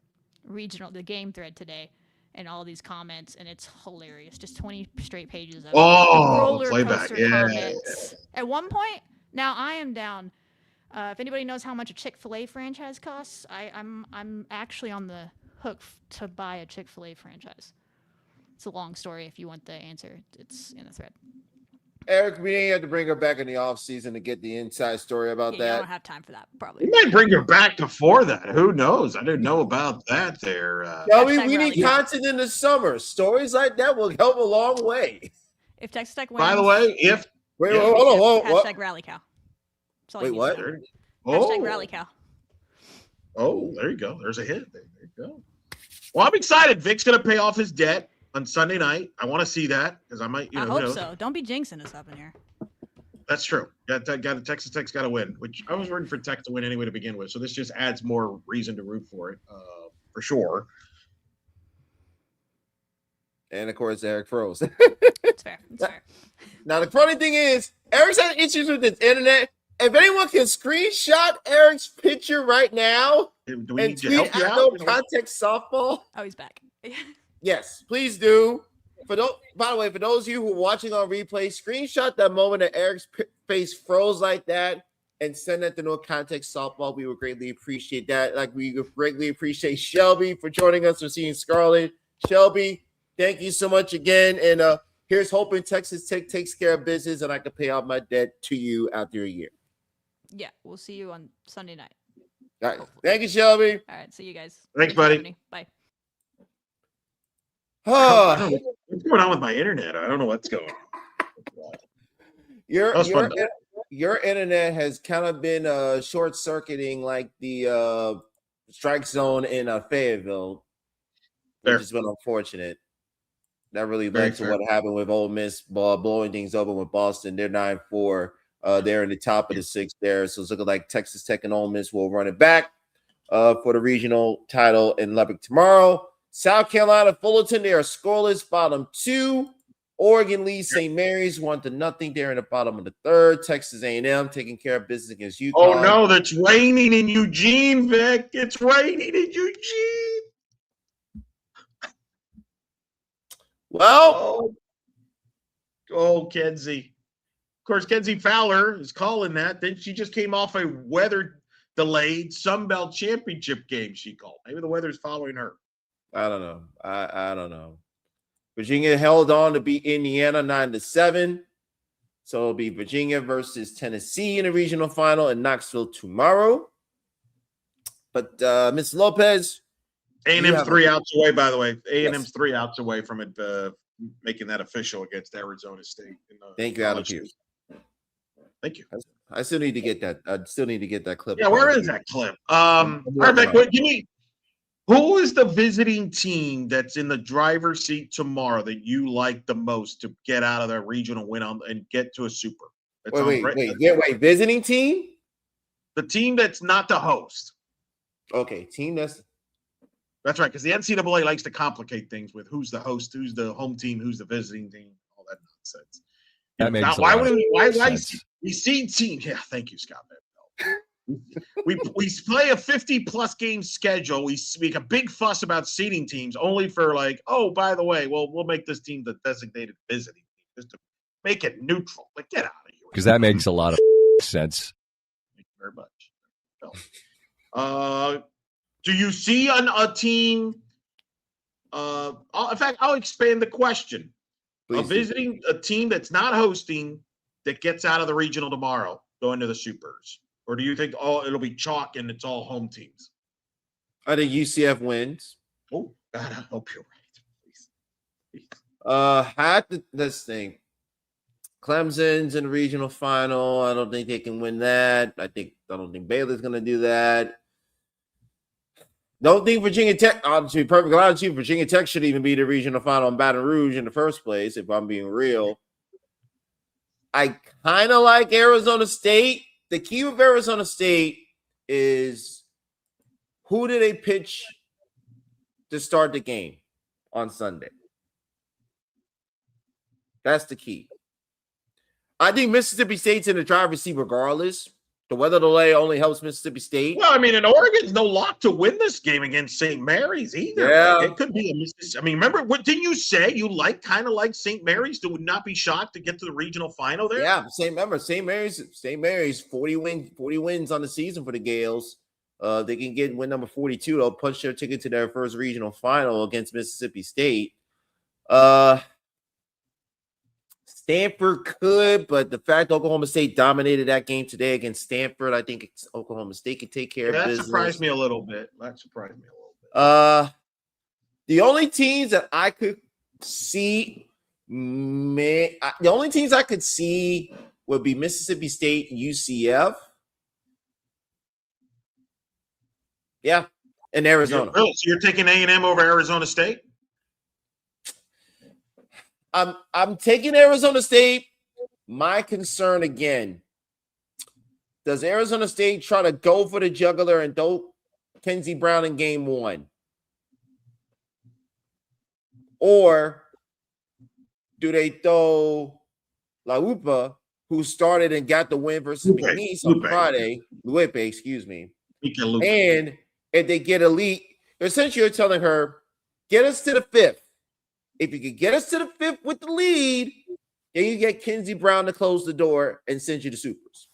the game thread today, and all these comments, and it's hilarious. Just 20 straight pages of roller coaster comments. At one point, now I am down. If anybody knows how much a Chick-fil-A franchise costs, I'm actually on the hook to buy a Chick-fil-A franchise. It's a long story. If you want the answer, it's in the thread. Eric, we didn't have to bring her back in the off season to get the inside story about that. I don't have time for that, probably. We might bring her back before that. Who knows? I didn't know about that there. We need content in the summer. Stories like that will help a long way. If Texas Tech wins. By the way, hold on. Hashtag Rally Cow. Wait, what? Hashtag Rally Cow. Oh, there you go. There's a hit. There you go. Well, I'm excited. Vic's going to pay off his debt on Sunday night. I want to see that because I might, I hope so. Don't be jinxing us up in here. That's true. Texas Tech's got to win, which I was rooting for Tech to win anyway to begin with. So this just adds more reason to root for it, for sure. And of course, Eric froze. It's fair. Now the funny thing is, Eric's had issues with his internet. If anyone can screenshot Eric's picture right now and tweet at No Context Softball. Oh, he's back. Yes, please do. By the way, for those of you who are watching on replay, screenshot that moment that Eric's face froze like that and send that to No Context Softball. We would greatly appreciate that. Like we would greatly appreciate Shelby for joining us for Seeing Scarlet. Shelby, thank you so much again. And here's hoping Texas Tech takes care of business and I can pay off my debt to you after a year. Yeah, we'll see you on Sunday night. All right. Thank you, Shelby. All right, see you guys. Thanks buddy. Bye. What's going on with my internet? I don't know what's going on. Your internet has kind of been short-circuiting like the strike zone in Fayetteville, which has been unfortunate. That really led to what happened with Ole Miss blowing things over with Boston. They're 9-4. They're in the top of the sixth there. So it's looking like Texas Tech and Ole Miss will run it back for the regional title in Lubbock tomorrow. South Carolina, Fullerton, they are scoreless, bottom 2. Oregon leads St. Mary's 1-0. They're in the bottom of the third. Texas A&M taking care of business against UConn. Oh, no, that's raining in Eugene, Vic. It's raining in Eugene. Well, Kenzie. Of course, Kenzie Fowler is calling that. Then she just came off a weather-delayed Sun Belt Championship game she called. Maybe the weather's following her. I don't know. I don't know. Virginia held on to beat Indiana 9-7. So it'll be Virginia versus Tennessee in the regional final in Knoxville tomorrow. But Ms. Lopez, A&M's 3 outs away, by the way. A&M's Yes. 3 outs away from it making that official against Arizona State. Thank you, Adam Pierce. Thank you. I still need to get that. I still need to get that clip. Yeah, where is that clip? All right, Vic, give me. Who is the visiting team that's in the driver's seat tomorrow that you like the most to get out of their regional win and get to a super? Wait. Visiting team? The team that's not the host. Okay, team that's right, because the NCAA likes to complicate things with who's the host, who's the home team, who's the visiting team, all that nonsense. That makes why we see team? Yeah, thank you, Scott. we play a 50+ game schedule. We make a big fuss about seeding teams, only for like, oh, by the way, we'll make this team the designated visiting team just to make it neutral. Like, get out of here. Because that makes a lot of sense. Thank you very much. Do you see a team? In fact, I'll expand the question. Visiting a team that's not hosting that gets out of the regional tomorrow, going to the supers, or do you think it'll be chalk and it's all home teams? I think UCF wins. Oh, God, I hope you're right. Please. Let's think. Clemson's in the regional final. I don't think they can win that. I don't think Baylor's going to do that. Don't think Virginia Tech, to be perfectly honest, Virginia Tech should even be the regional final in Baton Rouge in the first place, if I'm being real. I kind of like Arizona State. The key with Arizona State is who do they pitch to start the game on Sunday? That's the key. I think Mississippi State's in the driver's seat regardless. The weather delay only helps Mississippi State. Well, I mean, and Oregon's no lock to win this game against St. Mary's either. Yeah. Like, it could be a Mississippi. I mean, remember, what didn't you say? You kind of like St. Mary's that would not be shocked to get to the regional final there? Yeah, St. Mary's 40 wins on the season for the Gales. They can win number 42. They'll punch their ticket to their first regional final against Mississippi State. Stanford could, but the fact Oklahoma State dominated that game today against Stanford, I think Oklahoma State could take care of business. That surprised me a little bit. The only teams that I could see, would be Mississippi State and UCF. Yeah, and Arizona. Really? So you're taking A&M over Arizona State? I'm taking Arizona State. My concern again, does Arizona State try to go for the jugular and throw Kenzie Brown in game one? Or do they throw La Upa, who started and got the win versus McNeese on Friday? Lupe, excuse me. And if they get elite, essentially you're telling her, get us to the fifth. If you could get us to the fifth with the lead, then you get Kenzie Brown to close the door and send you to supers.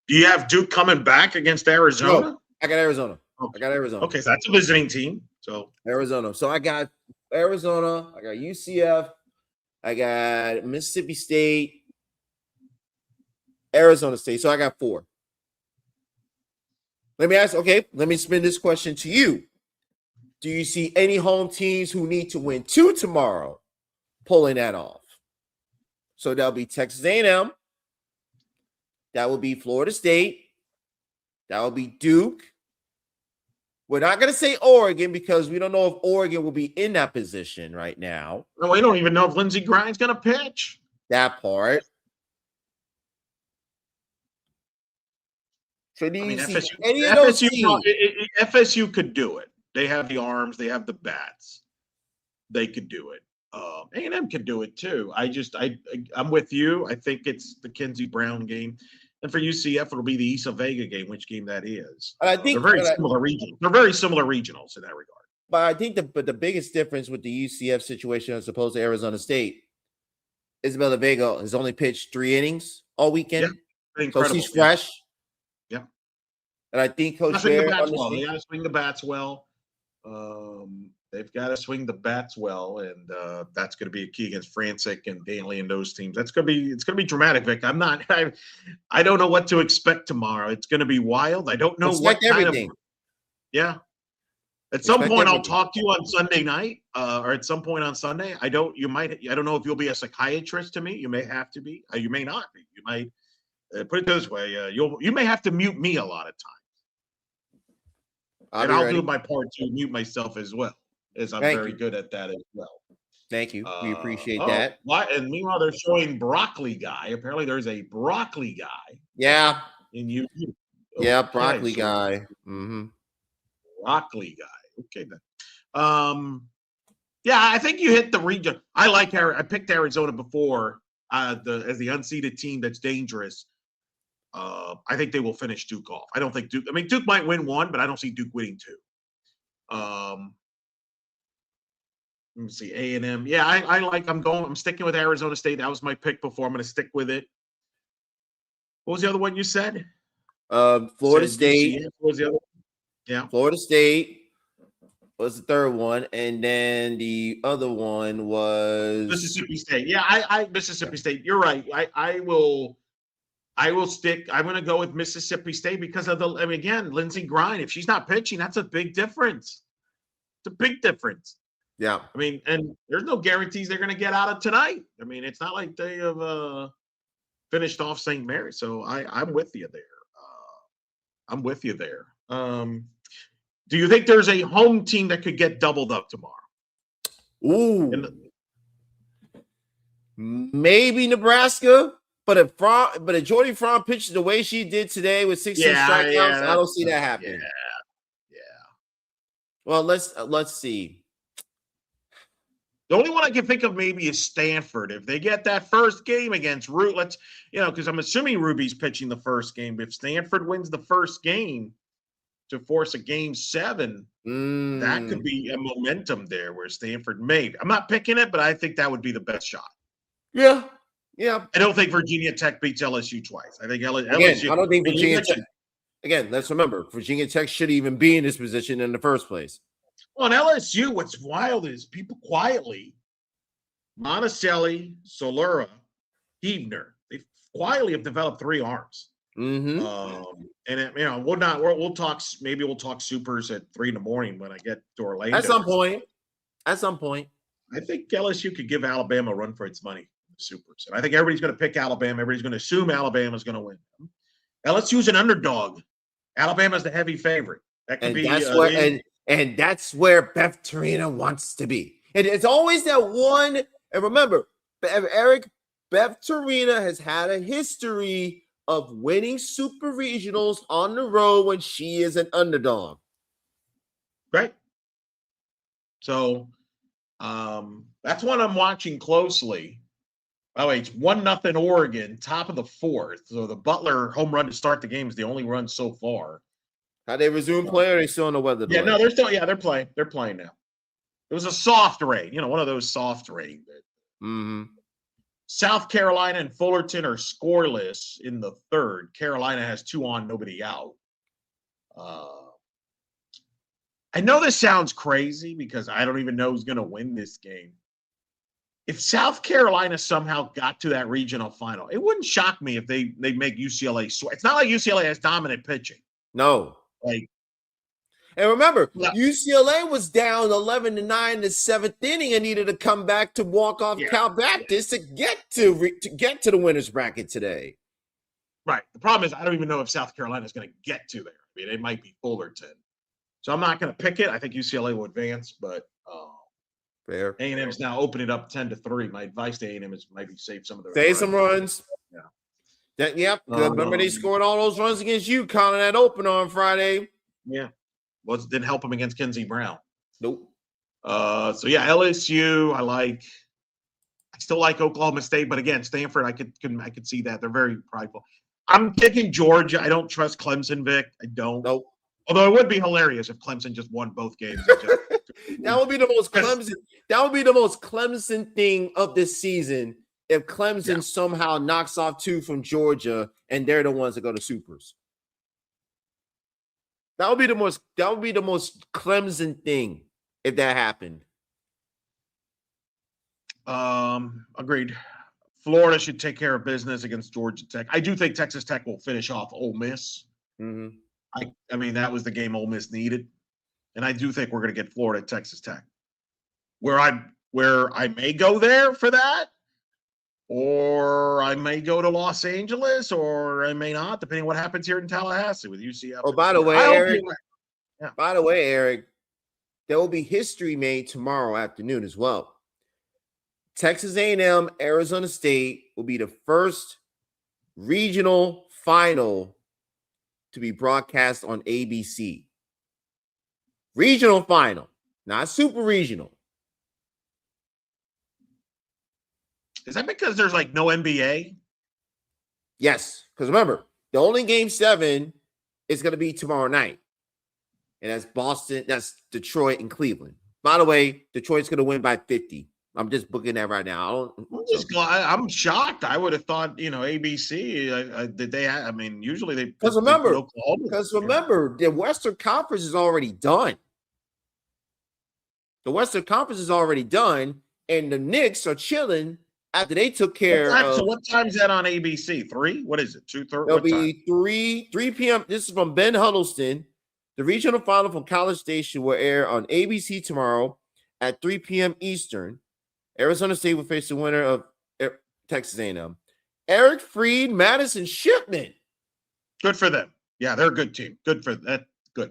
Do you have Duke coming back against Arizona? No, I got Arizona. Okay. Okay, so that's a visiting team. So Arizona. So I got Arizona. I got UCF. I got Mississippi State. Arizona State. So I got 4. Let me spin this question to you. Do you see any home teams who need to win 2 tomorrow pulling that off? So that'll be Texas A&M. That will be Florida State. That will be Duke. We're not going to say Oregon because we don't know if Oregon will be in that position right now. No, we don't even know if Lindsey Grind's going to pitch. That part. So do you see any of those teams? FSU could do it. They have the arms. They have the bats. They could do it. A&M could do it too. I'm with you. I think it's the Kenzie Brown game. And for UCF, it'll be the Issa Vega game, which game that is. I think they're very similar regionals. They're very similar regionals in that regard. But I think the biggest difference with the UCF situation as opposed to Arizona State, Isabella Vega has only pitched 3 innings all weekend. Yeah, so she's fresh. Yeah. And I think Coach Bear they got to swing the bats well. They've got to swing the bats well, and that's going to be a key against Frantic and Danley and those teams. It's going to be dramatic, Vic. I don't know what to expect tomorrow. It's going to be wild. I don't know what kind of. Yeah. At some Expect point, I'll everything. talk to you on Sunday night, or at some point on Sunday. I don't know if you'll be a psychiatrist to me. You may have to be. You may not be. You might put it this way. You may have to mute me a lot of times, and I'll do my part to mute myself as well, as I'm very good at that as well. Thank you. We appreciate that. And meanwhile, they're showing Broccoli Guy. Apparently, there's a Broccoli Guy. Yeah. In YouTube. Yeah, Broccoli Guy. Mm-hmm. Broccoli Guy. Okay, then. Yeah, I think you hit the region. I picked Arizona before as the unseeded team that's dangerous. I think they will finish Duke off. I don't think Duke. I mean, Duke might win one, but I don't see Duke winning two. Let me see. A&M. Yeah, I'm sticking with Arizona State. That was my pick before. I'm going to stick with it. What was the other one you said? Florida State. What was the other one? Yeah. Florida State was the third one, and then the other one was Mississippi State. Yeah, Mississippi State. You're right. I will stick. I'm going to go with Mississippi State because of again, Lindsey Grine. If she's not pitching, that's a big difference. It's a big difference. Yeah. I mean, and there's no guarantees they're going to get out of tonight. I mean, it's not like they have finished off St. Mary. So I'm with you there. I'm with you there. Do you think there's a home team that could get doubled up tomorrow? Ooh. Maybe Nebraska, but if Jordy Fromm pitches the way she did today with 16 strikeouts, I don't see that happening. Yeah. Well, let's see. The only one I can think of maybe is Stanford. If they get that first game against because I'm assuming Ruby's pitching the first game. If Stanford wins the first game to force a game 7, that could be a momentum there where Stanford maybe. I'm not picking it, but I think that would be the best shot. Yeah. I don't think Virginia Tech beats LSU twice. I think LSU. Again, I don't think Virginia Tech. Again, let's remember, Virginia Tech shouldn't even be in this position in the first place. Well, in LSU, what's wild is people quietly, Monticelli, Solera, Hebner, they quietly have developed 3 arms. Mm-hmm. We'll talk. Maybe we'll talk supers at 3 a.m. when I get to Orlando. At some point, I think LSU could give Alabama a run for its money. Supers, and I think everybody's going to pick Alabama. Everybody's going to assume Alabama's going to win. LSU's an underdog. Alabama's the heavy favorite. That could be. And that's where Beth Torina wants to be. And it's always that one. And remember, Eric, Beth Torina has had a history of winning super regionals on the road when she is an underdog. Right. So that's one I'm watching closely. By the way, it's 1-0 Oregon, top of the 4th. So the Butler home run to start the game is the only run so far. How they resume play, or are they still in the weather? Yeah, no, they're still. Yeah, they're playing. They're playing now. It was a soft rain, one of those soft rain. Mm-hmm. South Carolina and Fullerton are scoreless in the 3rd. Carolina has 2 on, nobody out. I know this sounds crazy because I don't even know who's going to win this game. If South Carolina somehow got to that regional final, it wouldn't shock me if they make UCLA sweat. It's not like UCLA has dominant pitching. No. And remember, UCLA was down 11-9 in the 7th inning and needed to come back to walk off Cal Baptist to get to the winner's bracket today. Right. The problem is I don't even know if South Carolina is going to get to there. I mean, it might be Fullerton. So I'm not going to pick it. I think UCLA will advance, but fair. A&M's now open it up 10-3. My advice to A&M is maybe save some of their save some runs. Yeah. Remember they scored all those runs against UConn in that open on Friday. Yeah. Well, it didn't help them against Kinsey Brown. Nope. LSU, I still like Oklahoma State, but again, Stanford, I could see that. They're very prideful. I'm picking Georgia. I don't trust Clemson, Vic. I don't. Nope. Although it would be hilarious if Clemson just won both games. That would be the most Clemson. That would be the most Clemson thing of this season if Clemson somehow knocks off 2 from Georgia and they're the ones that go to supers. That would be the most Clemson thing if that happened. Agreed. Florida should take care of business against Georgia Tech. I do think Texas Tech will finish off Ole Miss. Mm-hmm. I mean, that was the game Ole Miss needed. and I do think we're going to get Florida at Texas Tech. Where I may go there for that, or I may go to Los Angeles, or I may not, depending on what happens here in Tallahassee with UCF. Oh, by the way, Eric, there will be history made tomorrow afternoon as well. Texas A&M, Arizona State will be the first regional final to be broadcast on ABC. Regional final, not super regional. Is that because there's like no NBA? Yes, because remember, the only game 7 is going to be tomorrow night. And that's Boston, that's Detroit and Cleveland. By the way, Detroit's going to win by 50. I'm just booking that right now. I'm shocked. I would have thought, ABC, did they? I mean, usually they. Because remember, the Western Conference is already done. The Western Conference is already done, and the Knicks are chilling after they took care of. So what time is that on ABC? 3? What is it? 2:30? It'll be 3 p.m. This is from Ben Huddleston. The regional final from College Station will air on ABC tomorrow at 3 p.m. Eastern. Arizona State will face the winner of Texas A&M. Eric Freed, Madison Shipman. Good for them. Yeah, they're a good team. Good for that. Good.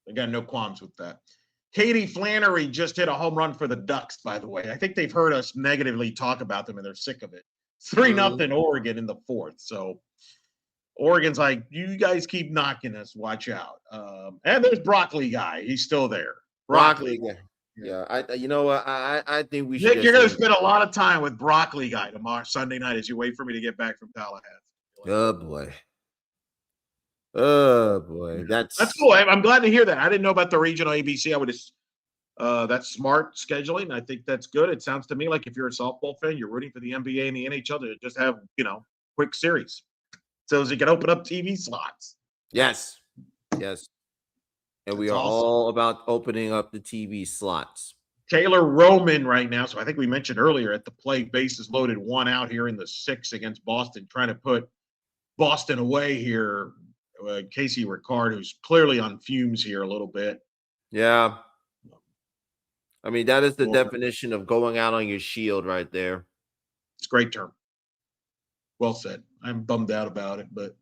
I got no qualms with that. Katie Flannery just hit a home run for the Ducks, by the way. I think they've heard us negatively talk about them, and they're sick of it. 3-0 Oregon in the 4th. So Oregon's like, you guys keep knocking us. Watch out. And there's Broccoli guy. He's still there. Broccoli guy. Yeah, I think we should. Nick, you're going to spend a lot of time with Broccoli guy tomorrow, Sunday night, as you wait for me to get back from Tallahassee. Oh boy, that's cool. I'm glad to hear that. I didn't know about the regional ABC. I would have. That's smart scheduling. I think that's good. It sounds to me like if you're a softball fan, you're rooting for the NBA and the NHL to just have quick series, so as you can open up TV slots. Yes. And we are all about opening up the TV slots. Taylor Roman right now. So I think we mentioned earlier at the plate, bases loaded, 1 out here in the 6th against Boston, trying to put Boston away here. Casey Ricard, who's clearly on fumes here a little bit. Yeah. I mean, that is the definition of going out on your shield right there. It's a great term. Well said. I'm bummed out about it, but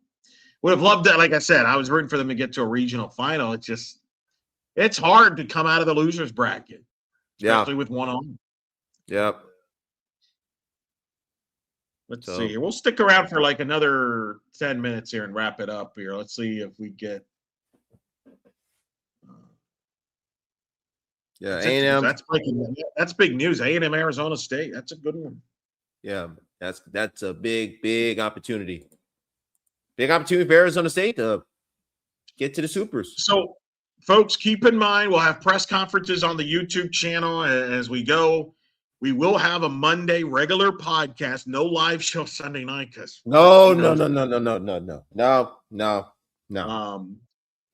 would have loved that. Like I said, I was rooting for them to get to a regional final. It's hard to come out of the losers bracket, especially with 1 on. Yep. Let's see here. We'll stick around for like another 10 minutes here and wrap it up here. Let's see if we get. Yeah, A&M. That's big news. A&M Arizona State. That's a good one. Yeah, that's a big opportunity. Big opportunity for Arizona State to get to the Supers. So, folks, keep in mind we'll have press conferences on the YouTube channel as we go. We will have a Monday regular podcast, no live show Sunday night. No.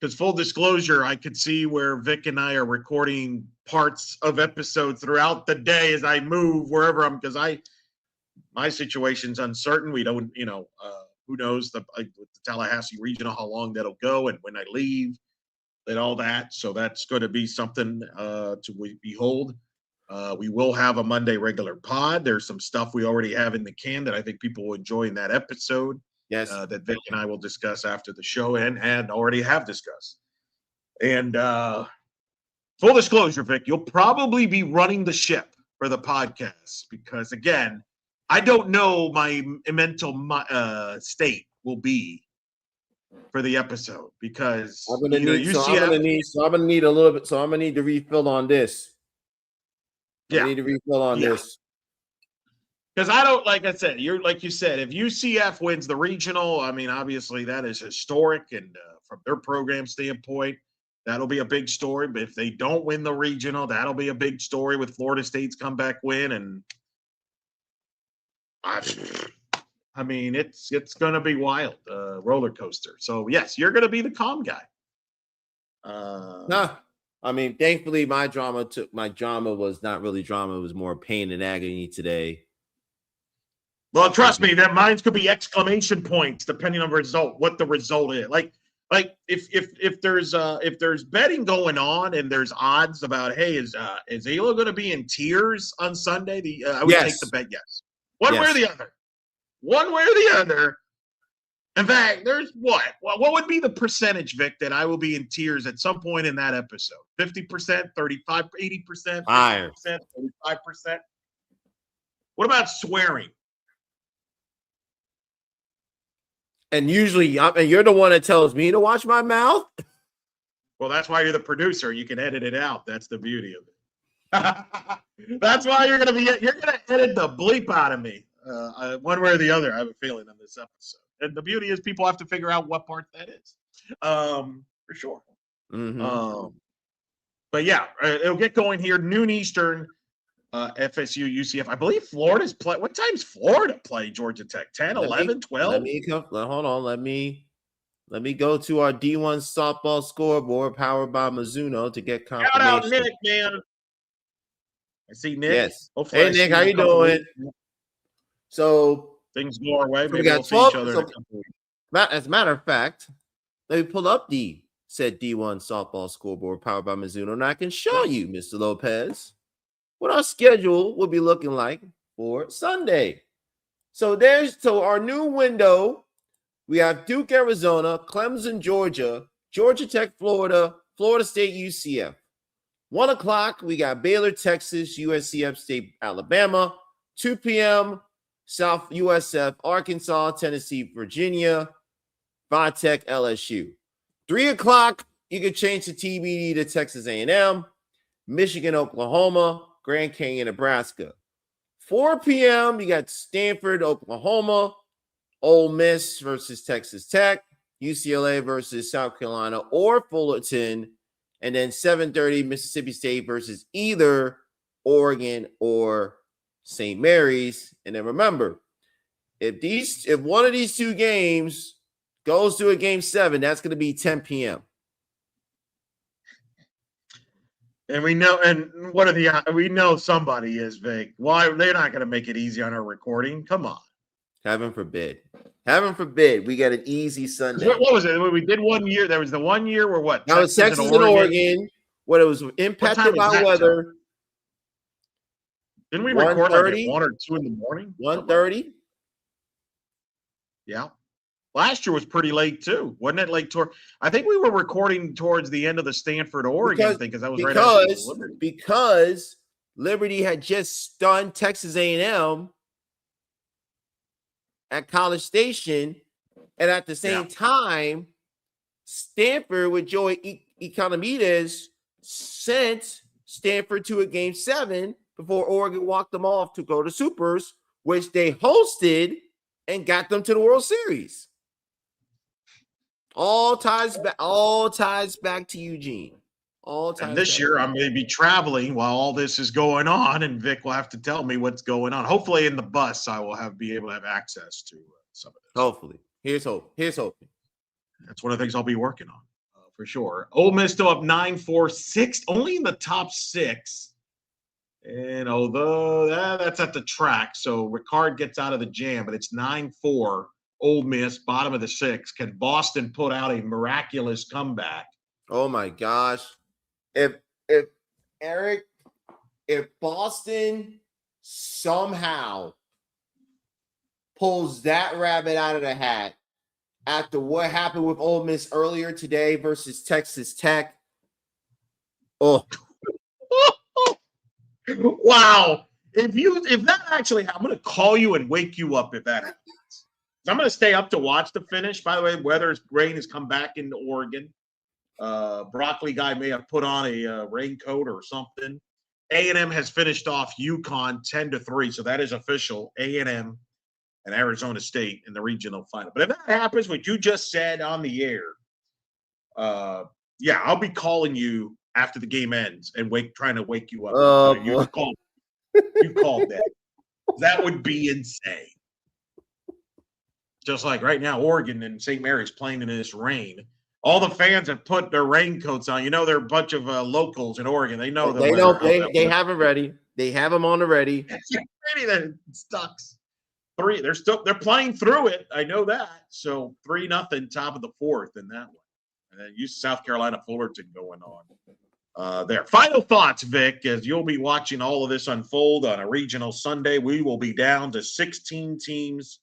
Because full disclosure, I could see where Vic and I are recording parts of episodes throughout the day as I move wherever I'm. Because my situation's uncertain. We don't, who knows with the Tallahassee regional how long that'll go and when I leave and all that. So that's going to be something to behold. We will have a Monday regular pod. There's some stuff we already have in the can that I think people will enjoy in that episode. Yes. That Vic and I will discuss after the show and already have discussed. And full disclosure, Vic, you'll probably be running the ship for the podcast because, again, I don't know my mental state will be for the episode because I'm gonna need a little bit. So I'm gonna need to refill on this. I need to refill on this. Because I don't, like I said, like you said, if UCF wins the regional, I mean, obviously that is historic, and from their program standpoint, that'll be a big story. But if they don't win the regional, that'll be a big story with Florida State's comeback win. And I mean, it's going to be wild, roller coaster. So yes, you're going to be the calm guy. No. I mean, thankfully, my drama was not really drama. It was more pain and agony today. Well, trust me, that mine could be exclamation points depending on the result, what the result is. Like Like if there's betting going on and there's odds about, hey, is Elo going to be in tears on Sunday? I would take the bet yes. One way or the other. One way or the other. In fact, there's what would be the percentage, Vic, that I will be in tears at some point in that episode? 50%, 35, 80%, 50%, 35%. What about swearing? And usually, and you're the one that tells me to watch my mouth. Well, that's why you're the producer. You can edit it out. That's the beauty of it. That's why you're gonna edit the bleep out of me, one way or the other. I have a feeling on this episode. And the beauty is people have to figure out what part that is, for sure. Mm-hmm. But yeah, it'll get going here, noon Eastern. FSU, UCF. I believe Florida's play. What time's Florida play Georgia Tech? 10, 11, 12? Hold on. Let me go to our D1 softball scoreboard powered by Mizuno to get confirmation. Shout out Nick, man. I see Nick. Yes. Hopefully hey, Nick, how you doing? So things go our way. So Maybe we got we'll see each other in a couple weeks. As a matter of fact, let me pull up the said D1 softball scoreboard powered by Mizuno, and I can show you, Mr. Lopez, what our schedule will be looking like for Sunday. So our new window. We have Duke, Arizona, Clemson, Georgia, Georgia Tech, Florida, Florida State, UCF. 1 o'clock, we got Baylor, Texas, USC, State, Alabama. 2 p.m., South USF, Arkansas, Tennessee, Virginia, Tech, LSU. 3 o'clock, you can change the TBD to Texas A&M, Michigan, Oklahoma, Grand Canyon, Nebraska. 4 p.m., you got Stanford, Oklahoma, Ole Miss versus Texas Tech, UCLA versus South Carolina or Fullerton, and then 7:30, Mississippi State versus either Oregon or St. Mary's. And then remember, if one of these two games goes to a game 7, that's going to be 10 p.m. And we know, we know somebody is Vic. Why they're not going to make it easy on our recording? Come on. Heaven forbid. Heaven forbid we get an easy Sunday. What was it? We did 1 year. There was the 1 year where what? That was Texas and Oregon. What it was impacted by weather. Time? Didn't we record like at 1 or 2 in the morning? 1:30. Yeah. Last year was pretty late too, wasn't it? Late I think we were recording towards the end of the Stanford Oregon thing because that was right after Liberty. Because Liberty had just stunned Texas A&M at College Station, and at the same time, Stanford with Joey Economides sent Stanford to a game 7 before Oregon walked them off to go to Supers, which they hosted and got them to the World Series. All ties back to Eugene. And this year, I'm going to be traveling while all this is going on, and Vic will have to tell me what's going on. Hopefully, in the bus, I will be able to have access to some of this. Hopefully, here's hope. That's one of the things I'll be working on for sure. Ole Miss still up 9-4, 6, only in the top 6. And although that's at the track, so Ricard gets out of the jam, but it's 9-4. Ole Miss, bottom of the 6. Can Boston put out a miraculous comeback? Oh my gosh. If Boston somehow pulls that rabbit out of the hat after what happened with Ole Miss earlier today versus Texas Tech, oh. Wow. If that actually happens, I'm going to call you and wake you up if that happens. I'm going to stay up to watch the finish. By the way, rain has come back into Oregon. Broccoli guy may have put on a raincoat or something. A&M has finished off UConn 10-3, so that is official. A&M and Arizona State in the regional final. But if that happens, what you just said on the air, I'll be calling you after the game ends and trying to wake you up. You called that. That would be insane. Just like right now, Oregon and St. Mary's playing in this rain. All the fans have put their raincoats on. You know, they're a bunch of locals in Oregon. They know they have them ready. They have them on the ready. That sucks. 3. They're playing through it. I know that. So 3-0, top of the 4th in that one. And then South Carolina Fullerton going on there. Final thoughts, Vic, as you'll be watching all of this unfold on a regional Sunday. We will be down to 16 teams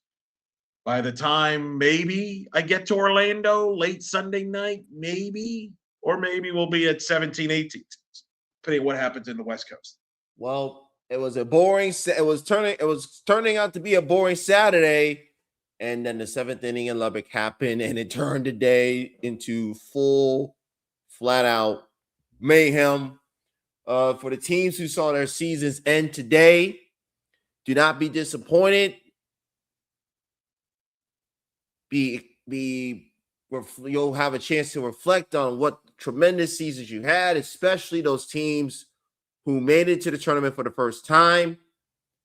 by the time maybe I get to Orlando late Sunday night, maybe, or maybe we'll be at 17, 18 teams, depending on what happens in the West Coast. Well, it was turning out to be a boring Saturday. And then the 7th inning in Lubbock happened, and it turned the day into full, flat-out mayhem. For the teams who saw their seasons end today, do not be disappointed. You'll have a chance to reflect on what tremendous seasons you had, especially those teams who made it to the tournament for the first time,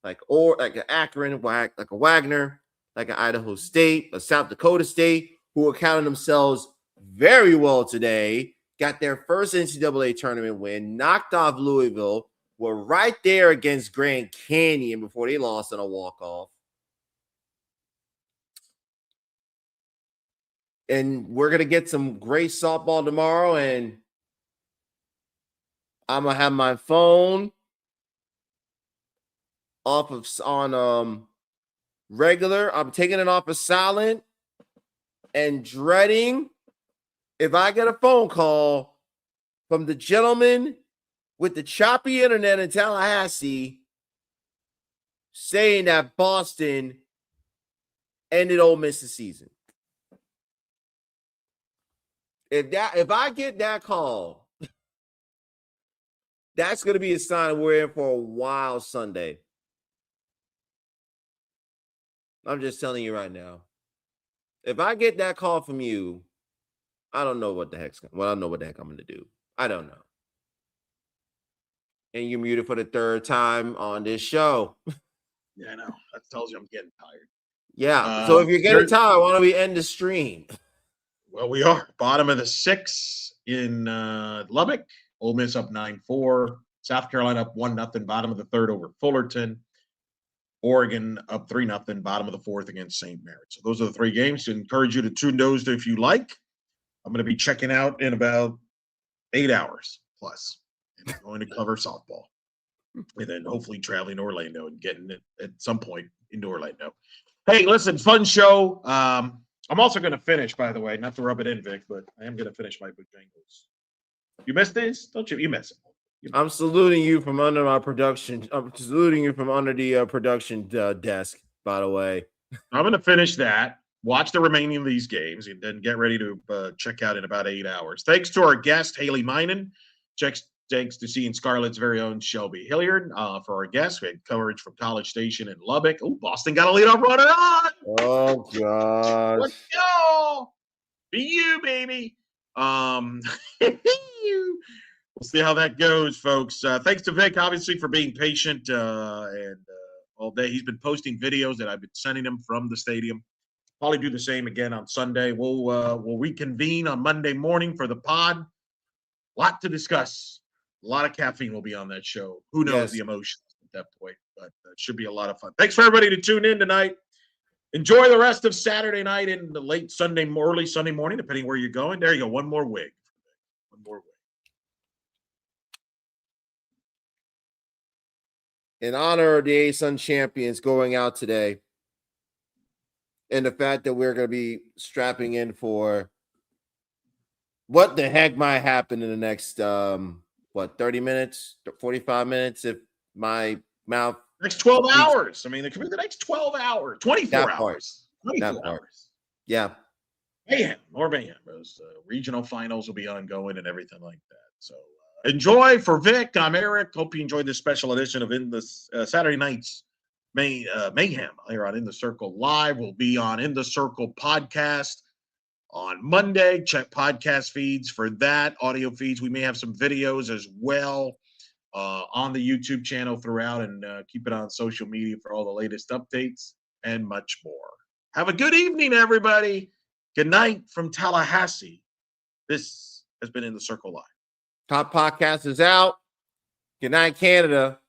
like an Akron, like a Wagner, like an Idaho State, a South Dakota State, who are counting themselves very well today, got their first NCAA tournament win, knocked off Louisville, were right there against Grand Canyon before they lost on a walk-off. And we're going to get some great softball tomorrow, and I'm going to have my phone on regular. I'm taking it off of silent and dreading if I get a phone call from the gentleman with the choppy internet in Tallahassee saying that Boston ended Ole Miss's season. If I get that call, that's going to be a sign we're in for a wild Sunday. I'm just telling you right now. If I get that call from you, I don't know what the heck I'm going to do. I don't know. And you're muted for the third time on this show. Yeah, I know. That tells you I'm getting tired. Yeah. So if you're getting tired, why don't we end the stream? Well, we are bottom of the 6 in Lubbock. Ole Miss up 9-4. South Carolina up 1-0. Bottom of the 3rd over Fullerton. Oregon up 3-0. Bottom of the 4th against St. Mary's. So those are the 3 games. I encourage you to tune those if you like. I'm going to be checking out in about 8 hours plus. And I'm going to cover softball. And then hopefully traveling to Orlando and getting it at some point into Orlando. Hey, listen, fun show. I'm also going to finish, by the way, not to rub it in, Vic, but I am going to finish my Bojangles. You missed this? Don't you? You miss it. I'm saluting you from under my production. I'm saluting you from under the production desk, by the way. I'm going to finish that, watch the remaining of these games, and then get ready to check out in about 8 hours. Thanks to our guest, Haley Minen. Thanks to seeing Scarlett's very own Shelby Hilliard for our guest. We had coverage from College Station in Lubbock. Oh, Boston got a leadoff runner on. Oh, gosh. Let's go. Be you, baby. We'll see how that goes, folks. Thanks to Vic, obviously, for being patient and all day. He's been posting videos that I've been sending him from the stadium. Probably do the same again on Sunday. We'll reconvene on Monday morning for the pod. Lot to discuss. A lot of caffeine will be on that show. Who knows the emotions at that point, but it should be a lot of fun. Thanks for everybody to tune in tonight. Enjoy the rest of Saturday night and the late Sunday, early Sunday morning, depending where you're going. There you go. One more wig. One more wig. In honor of the ASUN champions going out today, and the fact that we're going to be strapping in for what the heck might happen in the next 30 minutes, 45 minutes if my mouth next 12 hours. I mean, it could be the next 12 hours, 24 hours. 24 hours. Yeah. Mayhem, more mayhem. Those regional finals will be ongoing and everything like that. So enjoy. For Vic, I'm Eric. Hope you enjoyed this special edition of In the Saturday Night's Mayhem here on In the Circle Live. We'll be on In the Circle podcast on Monday. Check podcast feeds for that, audio feeds. We may have some videos as well on the YouTube channel throughout, and keep it on social media for all the latest updates and much more. Have a good evening, everybody. Good night from Tallahassee. This has been In the Circle Live. Top podcast is out. Good night, Canada.